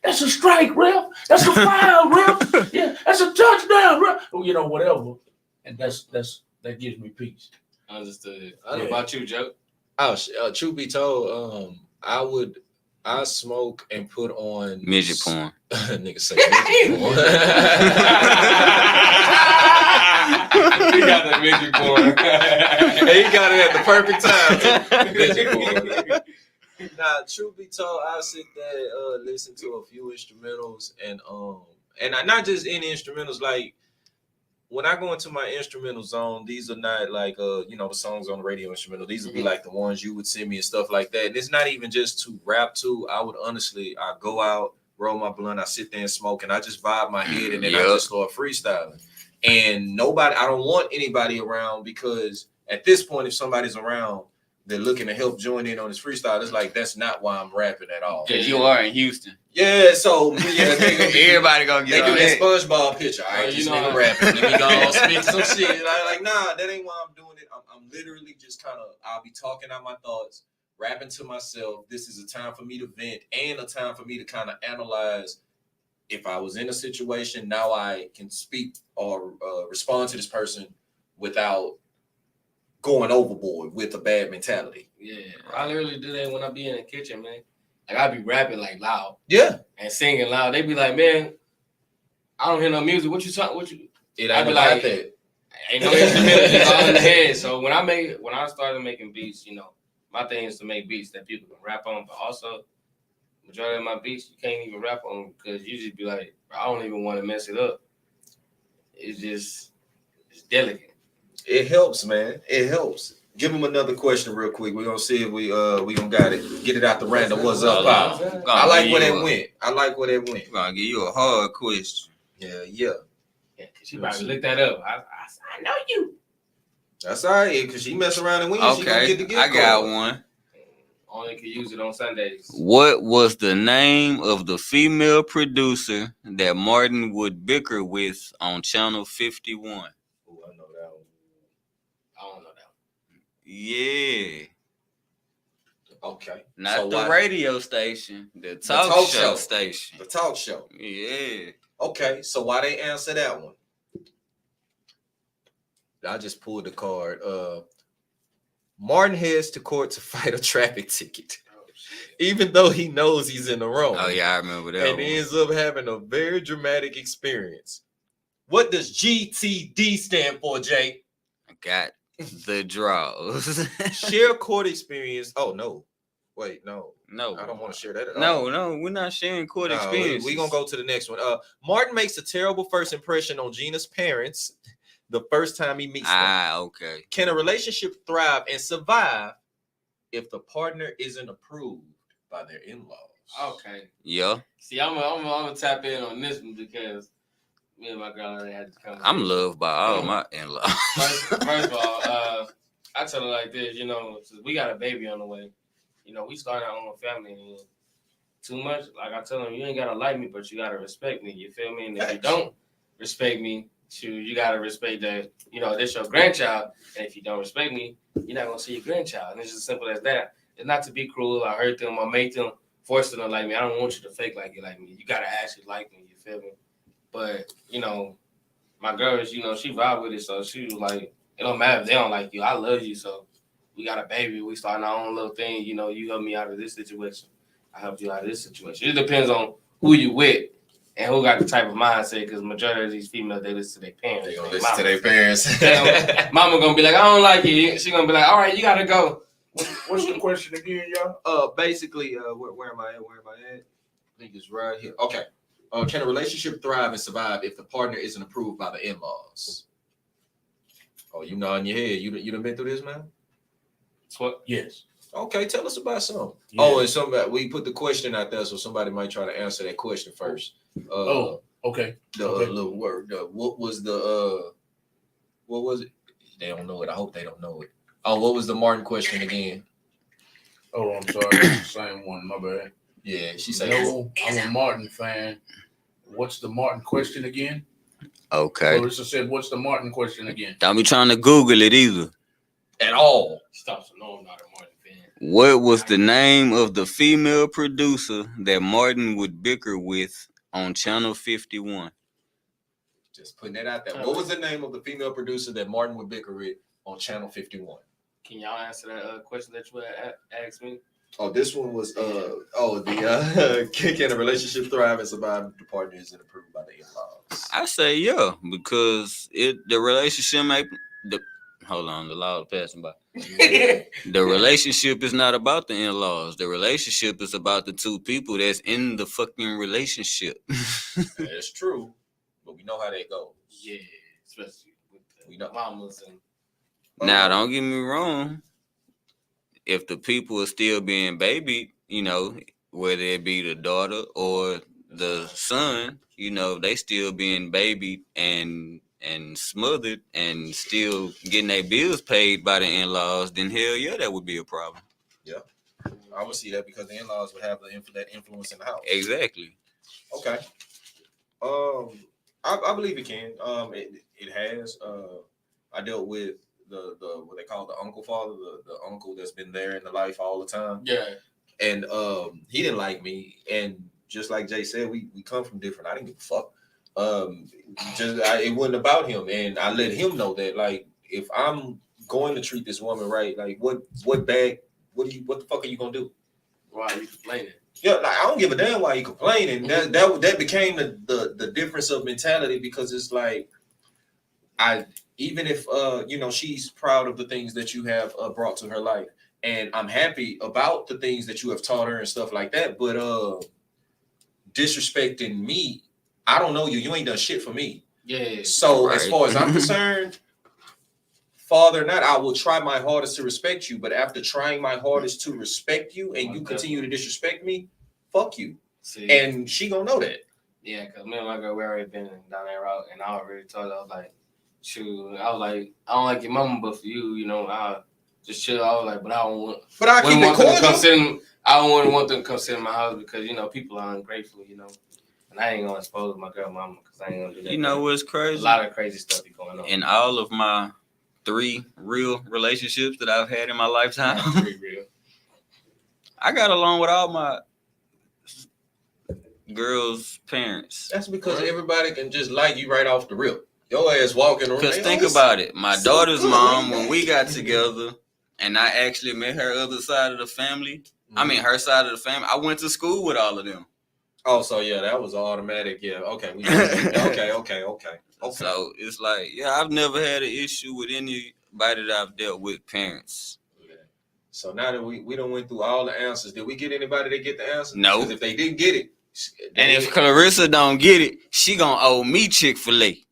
That's a strike, ref. That's a foul, ref. Yeah, that's a touchdown, ref. Whatever. And that gives me peace. Understood. Yeah. What about you, Joe? Oh, truth be told, I smoke and put on Midget porn. Nigga say midget porn. He got that midget porn. He got it at the perfect time. Midget porn. Nah, truth be told, I sit there, listen to a few instrumentals, and not just any instrumentals. Like when I go into my instrumental zone, these are not like the songs on the radio instrumental. These would be like the ones you would send me and stuff like that. And it's not even just to rap to. I go out, roll my blunt, I sit there and smoke, and I just vibe my head, and then I just start freestyling. And I don't want anybody around, because at this point, if somebody's around, they're looking to help join in on this freestyle. It's like, that's not why I'm rapping at all. Because you are in Houston. Yeah, so Everybody gonna they get do on that that. SpongeBob picture. All right, You this know nigga how- rapping. Let me go on spit some shit. And I'm like, nah, that ain't why I'm doing it. I'm literally just I'll be talking out my thoughts, rapping to myself. This is a time for me to vent and a time for me to kind of analyze. If I was in a situation, now I can speak or respond to this person without going overboard with a bad mentality. Yeah, I literally do that when I be in the kitchen, man. Like I be rapping like loud Yeah. and singing loud. They be like, man, I don't hear no music. What you talking? What you? It I ain't be about like- that. Ain't no instrumental, it's all in the head. So when I started making beats, my thing is to make beats that people can rap on, but also majority of my beats you can't even rap on because you just be like, I don't even want to mess it up. It's delicate. It helps, man. It helps. Give him another question real quick. We're gonna see if we gonna got it. Get it out the random. What's up, Pop? I like where it went. I'm gonna give you a hard question. Yeah. Yeah, cause she probably looked that up. I know you. That's all right, because she mess around and win. She gonna get the Okay, gift I got card. one. Only can use it on Sundays. What was the name of the female producer that Martin would bicker with on Channel 51? Ooh, I know that one. I don't know that. Yeah. Okay. Not So the why- radio station, the talk talk show show. station. The talk show. Yeah. Okay, so why they answer that one? I just pulled the card. Martin heads to court to fight a traffic ticket, even though he knows he's in the wrong. Oh yeah, I remember that And one. ends up having a very dramatic experience. What does GTD stand for, Jay? I got the draws. Share court experience. Oh no. Wait, no, No, I don't want to share that at all. No, we're not sharing court No, experiences. We're gonna go to the next one. Martin makes a terrible first impression on Gina's parents the first time he meets them. Okay. Can a relationship thrive and survive if the partner isn't approved by their in-laws? Okay. Yeah. See, I'm gonna tap in on this one because me and my girl already had to come. I'm loved by all my in-laws. First of all, I tell her like this, you know, we got a baby on the way. You know, we started our own family. And too much, like I tell them, you ain't gotta like me, but you gotta respect me. You feel me? And if you don't respect me, you gotta respect that. You know, this your grandchild, and if you don't respect me, you're not gonna see your grandchild. And it's as simple as that. It's not to be cruel or hurt them or make them force them to like me. I don't want you to fake like you like me. You gotta actually like me. You feel me? But you know, my girl, you know, she vibe with it, so she was like, it don't matter if they don't like you. I love you, so we got a baby. We starting our own little thing. You know, you help me out of this situation. I help you out of this situation. It depends on who you with and who got the type of mindset. Because majority of these females, they listen to their parents. They gonna listen to their parents. Mama gonna be like, I don't like you. She gonna be like, all right, you gotta go. What's the question again, y'all? Basically, where am I at? I think it's right here. Okay. Can a relationship thrive and survive if the partner isn't approved by the in-laws? Oh, you nodding your head. You done been through this, man? What? Yes. Okay, tell us about some. Yeah. Oh, and somebody we put the question out there, so somebody might try to answer that question first. Okay. Little word. What was it? They don't know it. I hope they don't know it. Oh, what was the Martin question again? Oh, I'm sorry. It's the same one. My bad. Yeah, she said. No, I'm a Martin fan. What's the Martin question again? Okay. Clarissa said, what's the Martin question again? Don't be trying to Google it either. At all. Stop. So no, I'm not a Martin fan. What was the name of the female producer that Martin would bicker with on Channel 51? Just putting that out there. What was the name of the female producer that Martin would bicker with on Channel 51? Can y'all answer that question that you asked me? Oh, this one was can a relationship thrive and survive if the partner isn't approved by the in-laws? I say yeah, because the relationship hold on, the law passing by. The relationship is not about the in-laws. The relationship is about the two people that's in the fucking relationship. That's true, but we know how that goes. Yeah, especially with We know. mamas and. Now, don't get me wrong. If the people are still being babied, you know, whether it be the daughter or the son, you know, they still being babied and smothered and still getting their bills paid by the in-laws, then hell yeah, that would be a problem. Yeah, I would see that because the in-laws would have that influence in the house. Exactly. Okay. I believe it can. It has. I dealt with the what they call the uncle father, the uncle that's been there in the life all the time. Yeah. And he didn't like me. And just like Jay said, we come from different. I didn't give a fuck. It wasn't about him, and I let him know that like if I'm going to treat this woman right, like what the fuck are you gonna do? Why are you complaining? Yeah, like I don't give a damn why you complaining. That became the difference of mentality because it's like even if she's proud of the things that you have brought to her life, and I'm happy about the things that you have taught her and stuff like that, but disrespecting me, I don't know you. You ain't done shit for me. Yeah. So Right. as far as I'm concerned, father or not, I will try my hardest to respect you. But after trying my hardest to respect you and you continue to disrespect me, fuck you. See, And she gonna know that. yeah, because me and my girl, we already been down that route, and I already told her, I was like, shoot, I was like, I don't like your mama, but for you, you know, I'll just chill. I was like, but I don't want. But I keep it cordial. I don't want them to come sit in my house because people are ungrateful, and I ain't gonna expose my girl mama because I ain't gonna do that. You know what's a crazy? lot of crazy stuff be going on. In all of my 3 real relationships that I've had in my lifetime, Pretty real. I got along with all my girls' parents. That's because everybody can just like you right off the rip. Your ass walking around. Because think about it. My daughter's good. mom, when we got together and I actually met her other side of the family, I mean her side of the family, I went to school with all of them. Oh, so yeah, that was automatic. Yeah, okay. Okay. So it's like, yeah, I've never had an issue with anybody that I've dealt with parents. So now that we done went through all the answers, did we get anybody that get the answer? No. 'Cause if they didn't get it, And if Clarissa don't get it, she gonna owe me Chick-fil-A.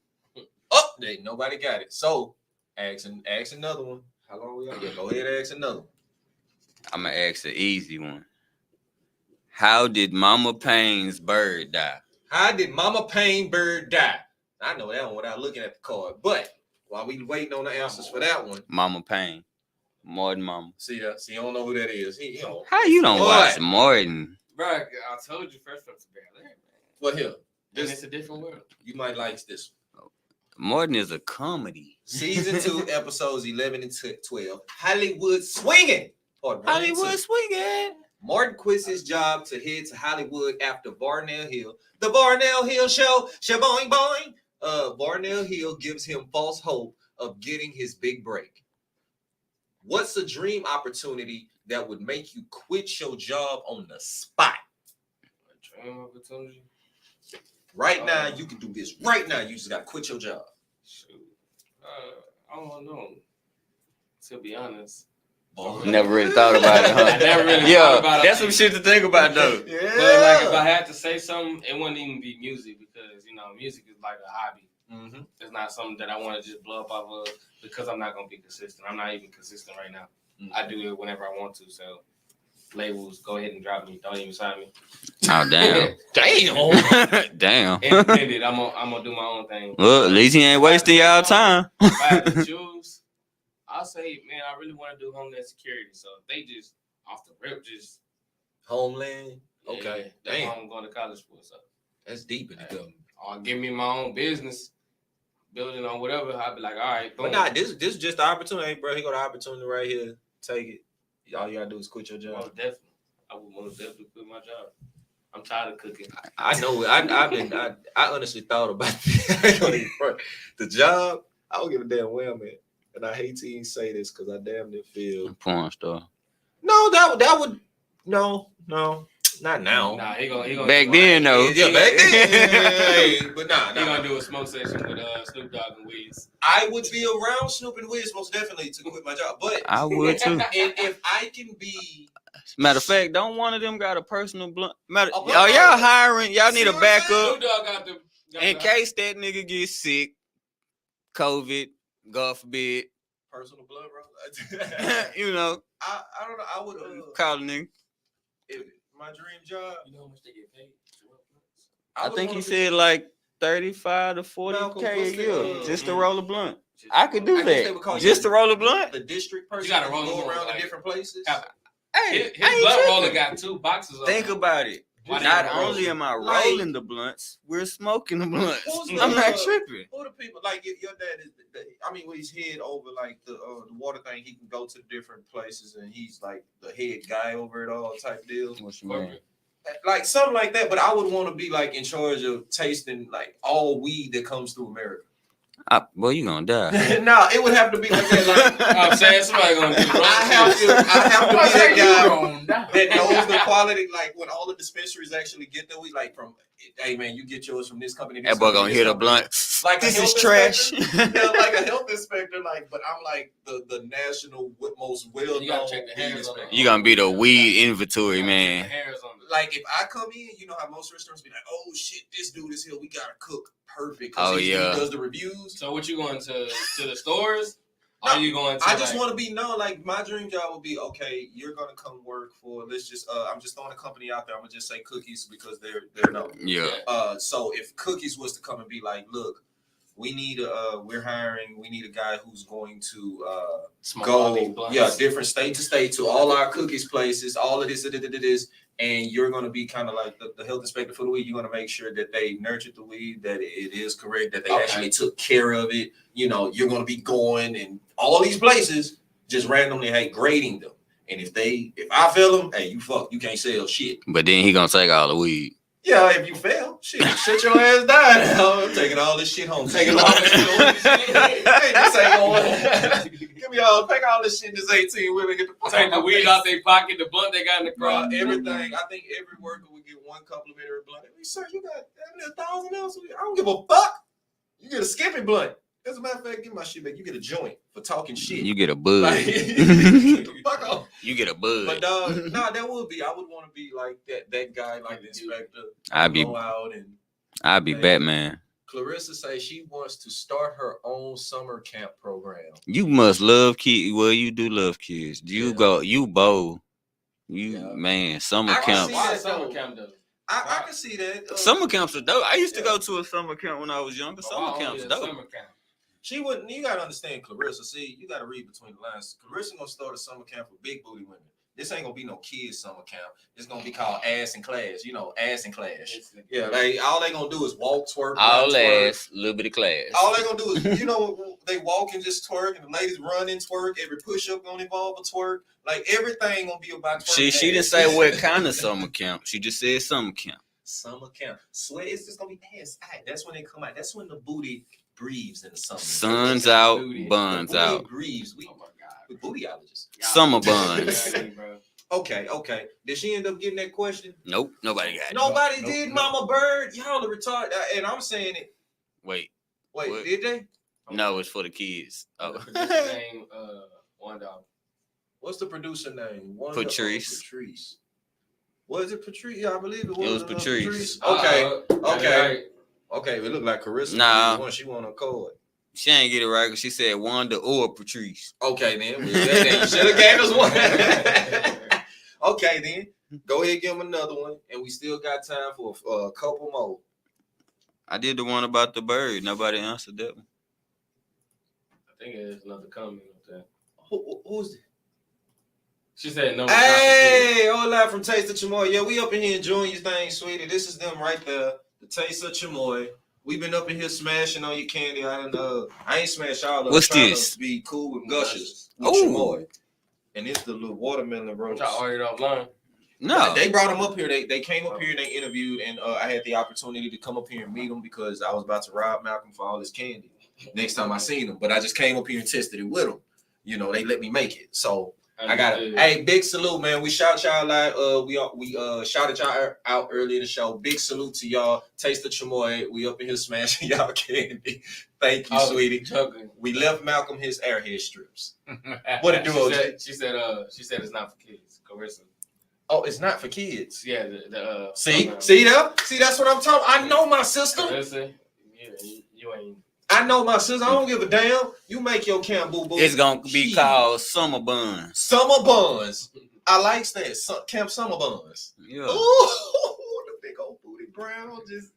nobody got it. So ask another one. How long we got? Yeah, go ahead and ask another one. I'm gonna ask the easy one. How did Mama Payne's bird die? How did Mama Payne bird die? I know that one without looking at the card. But while we waiting on the answers for that one, Mama Payne. Martin Mama. see, you don't know who that is. He don't. How you don't Boy. watch Martin? Bro, I told you first from Bel Air, man. But here, And it's a different world. you might like this. Martin is a comedy. Season 2, episodes 11 and 12. Hollywood swinging. Hollywood swinging. Martin quits his job to head to Hollywood after Barnell Hill. The Barnell Hill show. Shaboing boing. Barnell Hill gives him false hope of getting his big break. What's a dream opportunity that would make you quit your job on the spot? A dream opportunity. Right now, you can do this. Right now, you just got to quit your job. Shoot. I don't know. To be honest. Never really thought about it, huh? I never really thought about it. That's some shit to think about, though. Yeah. But like, if I had to say something, it wouldn't even be music because music is like a hobby. Mm-hmm. It's not something that I want to just blow up off of because I'm not gonna be consistent. I'm not even consistent right now. I do it whenever I want to. So labels, go ahead and drop me. Don't even sign me. Oh, damn. Damn. Damn. Independent. I'm gonna do my own thing. Well, at least he ain't wasting y'all time. If I had to choose, I'll say, man, I really want to do Homeland Security. So if they just off the rip, just Homeland. Okay. that's Damn. what I'm going to college for. So That's deep in the government. or give me my own business, building on whatever. I'd be like, all right, boom. But nah, this is just the opportunity, bro. He got the opportunity right here. Take it. All you gotta do is quit your job. Most definitely. I would most definitely quit my job. I'm tired of cooking. I know. I honestly thought about the job. I don't give a damn where, man. And I hate to even say this because I damn near feel Porn star. no. That would no, not now. Nah, he gonna Back do then, though. Yeah, back then. Hey, but nah, He gonna do a smoke session with Snoop Dogg and Wiz. I would be around Snoop and Wiz most definitely to quit my job, but I would, too. if I can be. Matter of fact, don't one of them got a personal blunt? blunt Y'all hiring? Y'all need a See what I'm saying? backup Snoop Dogg got the in case that nigga gets sick, COVID, God forbid. Personal blood, bro. You know, I don't know. I would call a nigga. my dream job. You know how much they get paid? I would think wanna he be- said like 35 to 40K Malcolm, a what's the, year just to roll a blunt. Just- I could do I guess they would call that. you Just to roll a blunt. the district person. You gotta who roll go them around like- to different places. Hey, His I ain't blunt tripping. roller got 2 boxes. Think about it. Why they Not gotta roll only it? am I Like- rolling the blunts, we're smoking the blunts. Who's the, I'm not uh, tripping. Who the people like your dad is? When he's head over like the water thing, he can go to different places and he's like the head guy over it all type deal. What's your man? Like something like that. But I would want to be like in charge of tasting like all weed that comes through America. Boy, you gonna die. No, it would have to be like that. Like, I'm saying somebody gonna do I have to be that guy that knows the quality. Like when all the dispensaries actually get their weed, like from, hey man, you get yours from this company. This That boy gonna company, hit this a company. blunt. Like a This is health trash. inspector. Yeah, like a health inspector. Like, but I'm like the national most well You gotta known check the weed hairs on inspector. You gonna be the weed inventory The man. hairs on the Like if I come in, you know how most restaurants be like, oh shit, this dude is here. We gotta cook perfect. Oh, he yeah. does the reviews. So what you going to the stores? Or are you going to I just like, want to be known. Like my dream job would be okay. You're gonna come work for. Let's just. I'm just throwing a company out there. I'm gonna just say Cookies because they're known. Yeah. So if Cookies was to come and be like, look, we need we're hiring. We need a guy who's going to smoke all these go, blunts? different state to state to all our Cookies places. All of this, and you're going to be kind of like the health inspector for the weed. You're going to make sure that they nurtured the weed, that it is correct, that they Okay. actually took care of it. You know, you're going to be going and all these places just randomly, hey, grading them. And if I fail them, hey, you can't sell shit. But then he gonna take all the weed. Yeah, if you fail, shit, shut your ass down. I'm taking all this shit home. Taking all this shit home. Hey, this ain't going. Give me take all this shit. This 18 women get the Take the weed out their pocket, the blunt they got in the Bro, car. everything. I think every worker would get one complimentary blunt. Hey, sir, you got 1,000 ounces. I don't give a fuck. You get a skipping blunt. As a matter of fact, give my shit back. You get a joint for talking shit. You get a bud. Like, fuck off. You get a bud. But nah, that would be. I would want to be like that guy, like the inspector. I'd be Go out and Batman. Clarissa say she wants to start her own summer camp program. You must love kids. Well, you do love kids. You go. You bold. Man. Summer I can camp. see Why that, summer though. camp though? I can see that. Summer camps are dope. I used to Yeah. go to a summer camp when I was younger. Summer Why camps only a dope. Summer camp. She wouldn't. You gotta understand, Clarissa. See, you gotta read between the lines. Clarissa gonna start a summer camp for big booty women. This ain't gonna be no kids summer camp. It's gonna be called ass in class. You know, ass in class. Yeah, like all they gonna do is walk, twerk, All run, twerk. ass, little bit of class. All they gonna do is, you know, they walk and just twerk, and the ladies run and twerk. Every push up gonna involve a twerk. Like everything gonna be about twerk. She didn't say what kind of summer camp. She just said summer camp. Summer camp. Swear it's just gonna be ass. Aight, that's when they come out. That's when the booty breathes in the summer. Sun's out, Booty. buns The booty out. breathes. Oh my god. We bootyologists. Summer buns. Bro. Okay. Did she end up getting that question? Nope, nobody got it. Nobody Nope, did, nope. Mama Bird. Y'all are retarded. And I'm saying it. Wait, Wait, What? did they? no, it's for the kids. The Oh, producer name, $1. What's the producer name? Patrice. Patrice. Was it Patrice? Yeah, I believe it was. was Patrice. Okay. Okay. Okay. It looked like Carissa. Nah. She won a card. she ain't get it right because she said Wanda or Patrice. Okay, then. You should have gave us one. Okay, then. Go ahead and give him another one. And we still got time for a couple more. I did the one about the bird. Nobody answered that one. I think there's another comment on that. Who's it? She said no. Hey, hola from Taste of Chamoy. Yeah, we up in here enjoying your thing, sweetie. This is them right there, the Taste of Chamoy. We've been up in here smashing on your candy. I ain't smashed all of them. What's Trying this? To be cool with Gushers. With Ooh. Chamoy. And it's the little watermelon roast. I ordered offline. No. They brought them up here. They came up here and they interviewed, and I had the opportunity to come up here and meet them because I was about to rob Malcolm for all his candy next time I seen him. But I just came up here and tested it with him. You know, they let me make it. So I got it. Hey, big salute, man. We shout y'all out. We shouted y'all out earlier in the show. Big salute to y'all. Taste the Chamoy. We up in here smashing y'all candy. Thank you, sweetie. Joking. We left Malcolm his airhead strips. What it do, OJ? She said it's not for kids. Carissa. Oh, it's not for kids. Yeah, See that? See, that's what I'm talking. I know my sister. Carissa, you ain't. I know my sister. I don't give a damn. You make your camp, boo boo. It's gonna be Shit. called summer buns. Summer Buns. I like that. Camp Summer Buns. Yeah. Ooh, the big old booty brown. Just.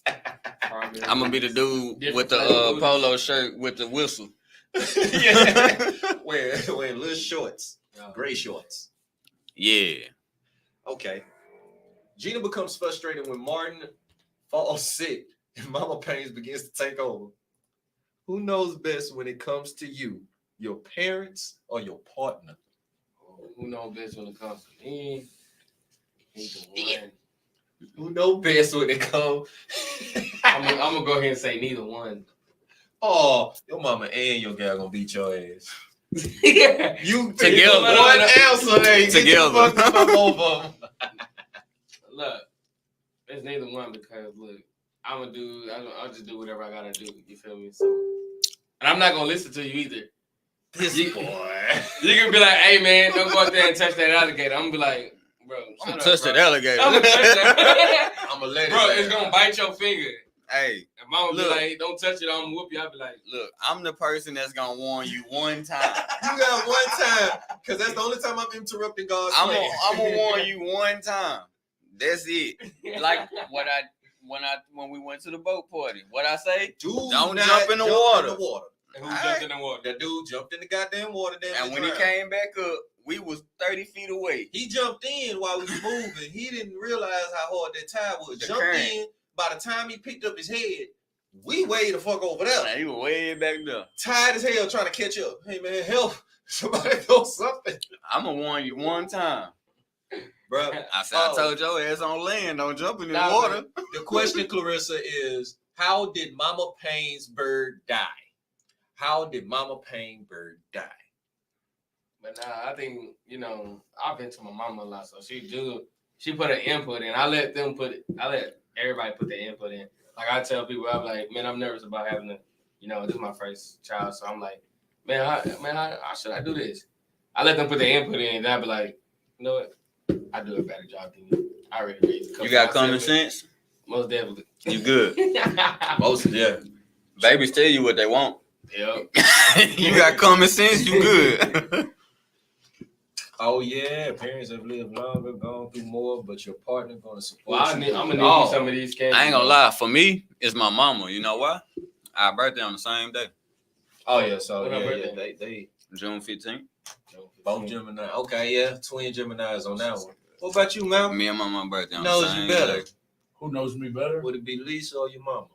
I'm gonna be the dude Different with the flavor. polo shirt with the whistle. Yeah. Wearing little shorts, gray shorts. Yeah. Okay. Gina becomes frustrated when Martin falls sick and Mama Pains begins to take over. Who knows best when it comes to you, your parents or your partner? Who knows best when it comes to me? He's the one. Who knows best when it comes? I'm gonna go ahead and say neither one. Oh, your mama and your gal gonna beat your ass. Yeah. You Together. one answer there. Get the Together. fuck from both of them. Look, it's neither one because look, I'll just do whatever I gotta do. You feel me? So, and I'm not gonna listen to you either. This boy. You can be like, "Hey man, don't go out there and touch that alligator." I'm gonna be like, "Bro, I'm gonna touch that alligator. I'm gonna touch that. I'm gonna let it. Bro, it's gonna bite your finger." Hey, And mama Look. be like, "Don't touch it. I'm gonna whoop you." I'll be like, look, I'm the person that's gonna warn you one time. You got one time, because that's the only time I've interrupted God's plan. I'm gonna warn you one time. That's it. Like when we went to the boat party. What I say? Dude, Don't not jump in the water. "Who jumped in the water?" That dude jumped in the goddamn water. And when he came back up, we was 30 feet away. he jumped in while we was moving. He didn't realize how hard that tide was. The Jumped current. in. By the time he picked up his head, we way the fuck over there. He was way back there. Tired as hell trying to catch up. Hey man, help! Somebody do something, I'm gonna warn you one time. bro. I said, I told your ass on land, don't jump in the Nah, water. The question, Clarissa, is how did Mama Payne's bird die? How did Mama Payne bird die? But nah, I think I've been to my mama a lot, so she put an input in. I let everybody put their input in. Like I tell people, I'm like, man, I'm nervous about having to You know, this is my first child, so I'm like, man, how should I do this? I let them put their input in, and I be like, you know what? I do a better job than you. I already raised a couple You got myself, common sense? Most definitely. You good. Most, yeah. Babies tell you what they want. Yep. You got common sense, you good. Oh yeah, parents have lived longer, gone through more, but your partner gonna support Well, you. I'm gonna need you some of these candies. I ain't gonna lie. For me, it's my mama. You know why? Our birthday on the same day, Oh yeah, so What our yeah, birthday? they June 15th. both Gemini. Okay, yeah, twin Geminis on that one. What about you, man? Me and my mama birthday on Knows the you same better. day. Who knows me better? Would it be Lisa or your mama?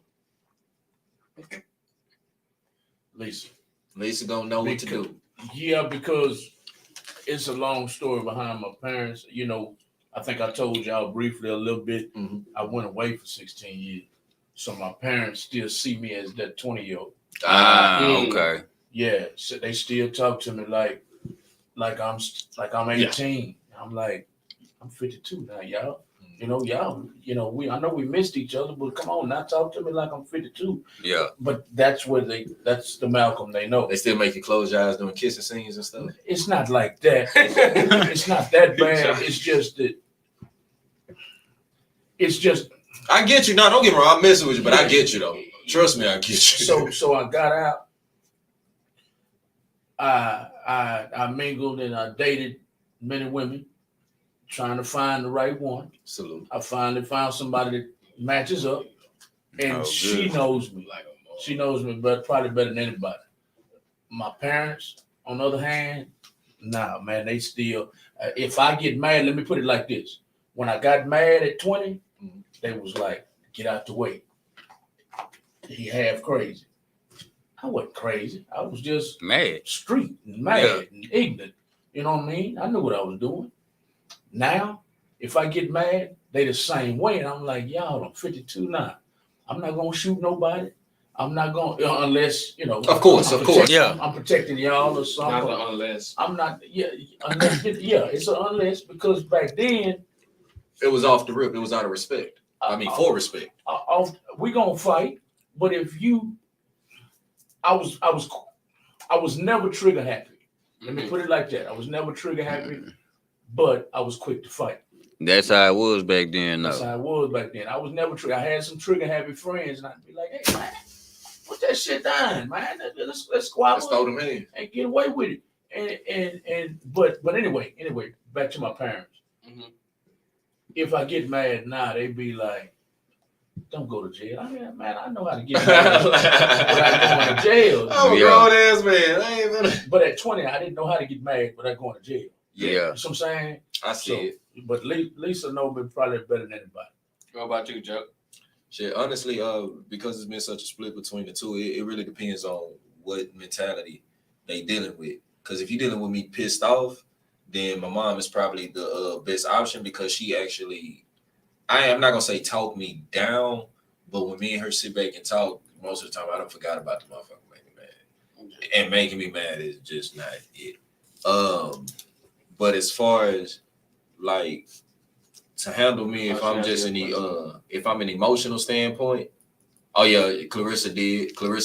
Lisa. Lisa gonna know what to do. Yeah, because it's a long story behind my parents. You know, I think I told y'all briefly a little bit. Mhm. I went away for 16 years. So my parents still see me as that 20-year-old. Okay. Yeah, so they still talk to me like I'm 18. I'm like, I'm 52 now, y'all. You know, I know we missed each other, but come on, now talk to me like I'm 52. Yeah. But that's the Malcolm they know. They still make you close your eyes doing kissing scenes and stuff. It's not like that. It's not that bad. It's just that. It's just I get you. No, don't get me wrong. I'm messing with you, but I get you though. Trust me, I get you. so I got out. I mingled and I dated many women, trying to find the right one. Salute. I finally found somebody that matches up, and Oh, she good. knows me. She knows me, but probably better than anybody. My parents, on the other hand, nah, man, they still. If I get mad, let me put it like this: when I got mad at 20, they was like, "Get out the way." He half crazy. I wasn't crazy. I was just Mad. street and mad and ignorant. You know what I mean? I knew what I was doing. Now, if I get mad, they the same way. And I'm like, y'all, I'm 52 now. I'm not going to shoot nobody. I'm not going to, unless, you know. Of course. Yeah. I'm protecting y'all or Not something. the unless. I'm not, unless, it's an unless because back then. It was off the rip. It was out of respect. I mean, for respect. We going to fight. But if you, I was never trigger happy. Let me put it like that. I was never trigger happy, but I was quick to fight. That's how it was back then, That's though. how I was back then. I was never trigger. I had some trigger happy friends, and I'd be like, "Hey man, put that shit down, man. Let's Let's squabble throw them in. and get away with it." But anyway, back to my parents. Mhm. If I get mad now, they be like, "Don't go to jail." I mean, man, I know how to get mad without going to jail. I'm a Yeah. grown ass man. I ain't gonna. But at 20, I didn't know how to get mad without going to jail. Yeah. You know what I'm saying? I see it. But Lisa knows me probably better than anybody. What about you, Joe? Shit, honestly, because it's been such a split between the two, it really depends on what mentality they dealing with. Because if you're dealing with me pissed off, then my mom is probably the best option because she actually, I'm not gonna say talk me down, but when me and her sit back and talk, most of the time I don't forgot about the motherfucker making me mad, and making me mad is just not it. But as far as like to handle me if I'm just in the if I'm an emotional standpoint, oh yeah, Clarissa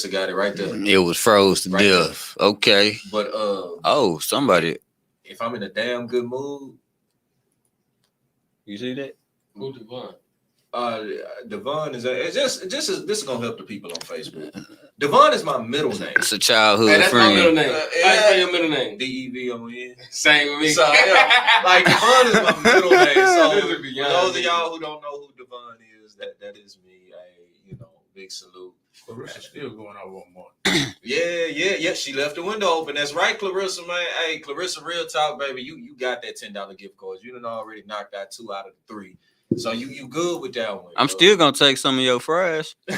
got it right there. It was froze to Right death. Okay. But Oh, somebody. if I'm in a damn good mood, You see that? Who the one? Devon is this is gonna help the people on Facebook. Devon is my middle name. It's a childhood Hey, that's my middle friend. name. How you spell your middle name? DEVON. Same with me. So, yeah, like Devon is my middle name. So This is for beyond those of me. y'all who don't know who Devon is, that is me. Big salute. Clarissa's still going out one more. Yeah. She left the window open. That's right, Clarissa, man. Hey, Clarissa, real talk, baby. You got that $10 gift card. You done already knocked out 2 out of the 3. So you good with that one. I'm still gonna take some of your fries. You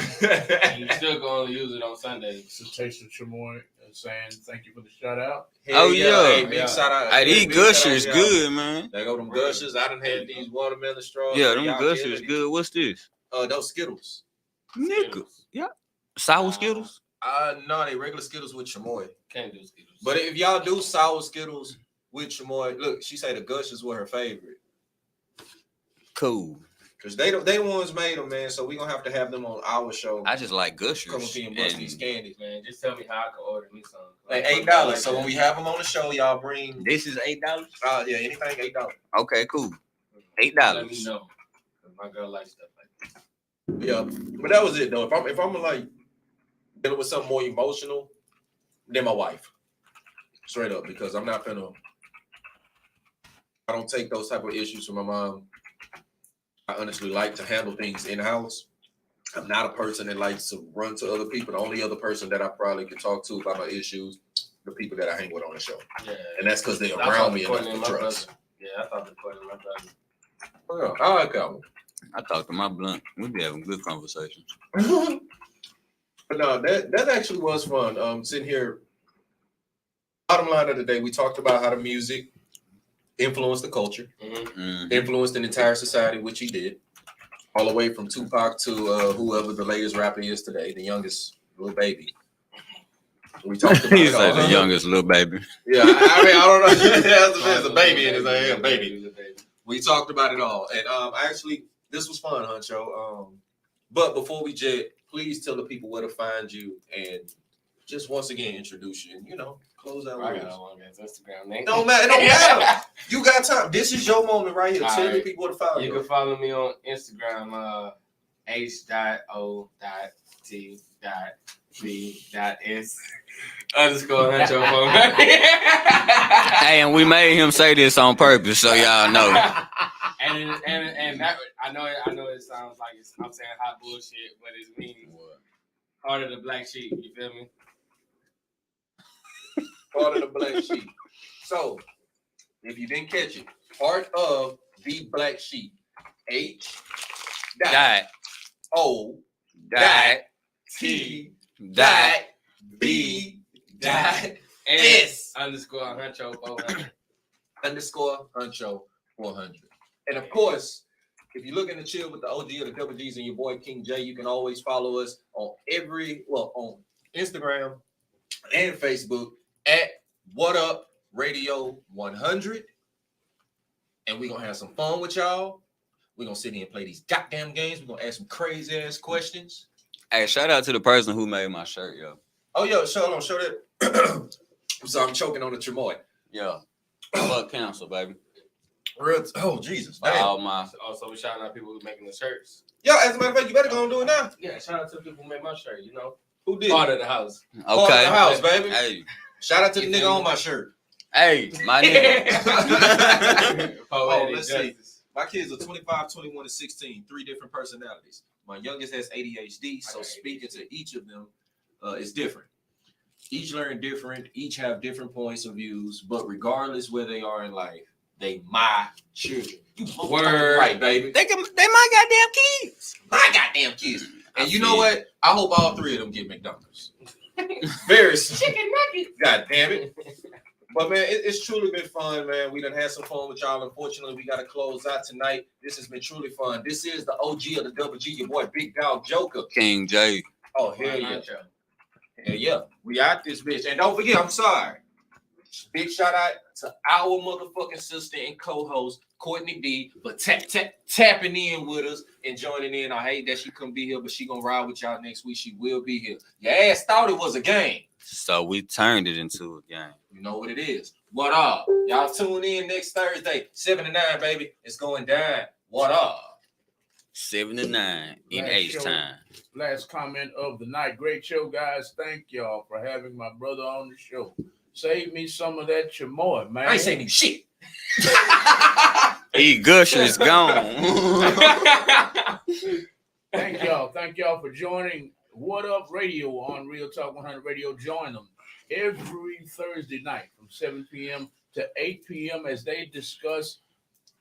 still going to use it on Sundays. So Tasha Chamoy saying thank you for the shout out. Oh, yeah. Hey, big shout out. Hey, these Big shout out gushers to y'all. good, man. They go them gushers. I done had these watermelon straws. Yeah, Man, them y'all gushers killing it. good. What's this? Those Skittles. Nigga. Yeah. Sour Skittles? No, they regular Skittles with chamoy. Can't do Skittles. But if y'all do sour Skittles with chamoy, look, she say the gushers were her favorite. Cool. Cause they the ones made them, man. So we gonna have to have them on our show. I just like Come Gushers. up here and bust these candies. Man, just tell me how I can order me some. Like $8. So when we have them on the show, y'all bring. This is $8. Yeah, anything $8. Okay, cool. $8. Let me know. My girl likes stuff like that. Yeah, but that was it though. If I'm like dealing with something more emotional, then my wife, straight up, because I'm not gonna. I don't take those type of issues from my mom. I honestly like to handle things in house. I'm not a person that likes to run to other people. The only other person that I probably can talk to about my issues, the people that I hang with on the show, Yeah. and that's because they're I around thought me recording enough to my trust. brother. Yeah, I thought recording my brother. Yeah, I like that one. I talk to my blunt. We be having good conversations. But no, that actually was fun. Sitting here. Bottom line of the day, we talked about how the music influenced the culture, influenced an entire society, which he did, all the way from Tupac to whoever the latest rapper is today, the youngest Lil Baby. We talked about He it said all. the youngest little baby. Yeah, I mean, I don't know. There's a baby in his hand, baby. We talked about it all, and actually, this was fun, Huncho. But before we jet, please tell the people where to find you, and just once again introduce you, and close out. I got a long ass Instagram name. Don't matter. It don't matter. You got time. This is your moment right here. All Tell the right. people where to follow You you. can follow me on Instagram, h.o.t.b.s _. Hey, and we made him say this on purpose, so y'all know. and that, I know it sounds like I'm saying hot bullshit, but it's me. Part of the black sheep. You feel me? Part of the black sheep. So, if you didn't catch it, part of the black sheep. H. Dot. O. Dot. T. Dot. B. Dot. S _ Huncho 400. _ Huncho 400. And of course, if you're looking to chill with the OG of the Double G's and your boy King J, you can always follow us on on Instagram and Facebook at What Up Radio 100. And we're gonna have some fun with y'all. We're gonna sit here and play these goddamn games. We're gonna ask some crazy ass questions. Hey, shout out to the person who made my shirt, yo. Oh, yo, show that. I'm sorry, I'm choking on the chamoy. Yeah. Fuck cancel, baby. Oh, Jesus. Damn. All my Also, we shouting out people who making the shirts. Yo, as a matter of fact, you better go and do it now. Yeah, shout out to the people who make my shirt. Who did? Part of the house. Part of okay. the house, baby. Hey, Shout out to the nigga on my shirt. hey, my nigga. Let's see. My kids are 25, 21, and 16. 3 different personalities. My youngest has ADHD, so speaking to each of them is different. Each learn different. Each have different points of views. But regardless where they are in life, they my children. You Word. right, baby. They my goddamn kids. My goddamn kids. And you know feel what? I hope all 3 of them get McDonald's. Very chicken nuggets. God damn it. But man, it's truly been fun, man. We done had some fun with y'all. Unfortunately, we got to close out tonight. This has been truly fun. This is the OG of the Double G, your boy Big Dog Joker. King J. Oh, hell yeah. Hell yeah. We out this bitch. And don't forget, I'm sorry. Big shout out to our motherfucking sister and co-host, Courtney B, for tapping in with us and joining in. I hate that she couldn't be here, but she gonna ride with y'all next week. She will be here. Your ass thought it was a game. So we turned it into a game. You know what it is. What up? Y'all tune in next Thursday, 7 to 9, baby. It's going down. What up? 7 to 9 in Last H show. time. Last comment of the night. Great show, guys. Thank y'all for having my brother on the show. Save me some of that chamoy, man. I ain't saying shit. E Gusher's gone. Thank y'all. Thank y'all for joining What Up Radio on Real Talk 100 Radio. Join them every Thursday night from 7 p.m. to 8 p.m. as they discuss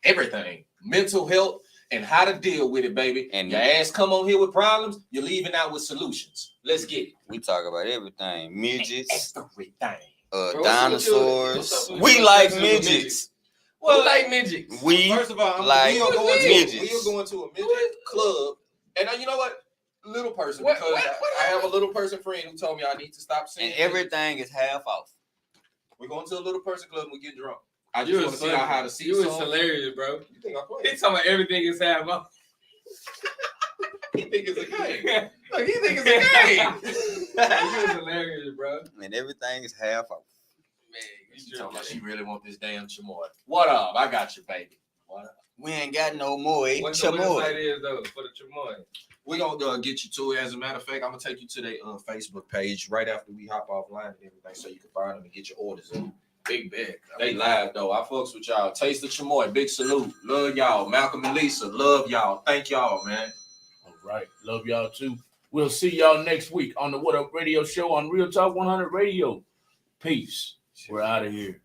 Everything. Mental health and how to deal with it, baby. And- your ass come on here with problems, you're leaving out with solutions. Let's get it. We talk about everything. Midgets, Everything. Bro, dinosaurs. what's up with We you? like What's up with midgets. Well, like midgets. We First of all, like we are going midgets. to a midget club. And you know what? Little person, What- because what I have a little person friend who told me I need to stop saying and everything is half off. We're going to a little person club and we get drunk. I just You want to was see how to see You was something. hilarious, bro. You think I'm He playing? talking about everything is half off. He think it's a game. Look, he think it's a game. You was hilarious, bro. And everything is half off. Man, She talking about she really want this damn chamoy. What up? I got you, baby. What up? We ain't got no more. What the website is though for the chamoy? We're gonna get you to it. As a matter of fact, I'm gonna take you to their Facebook page right after we hop offline and everything, so you can find them and get your orders in. Big bag. They live though. I fucks with y'all. Taste the chamoy. Big salute. Love y'all. Malcolm and Lisa. Love y'all. Thank y'all, man. All right. Love y'all too. We'll see y'all next week on the What Up Radio Show on Real Talk 100 Radio. Peace. We're out of here.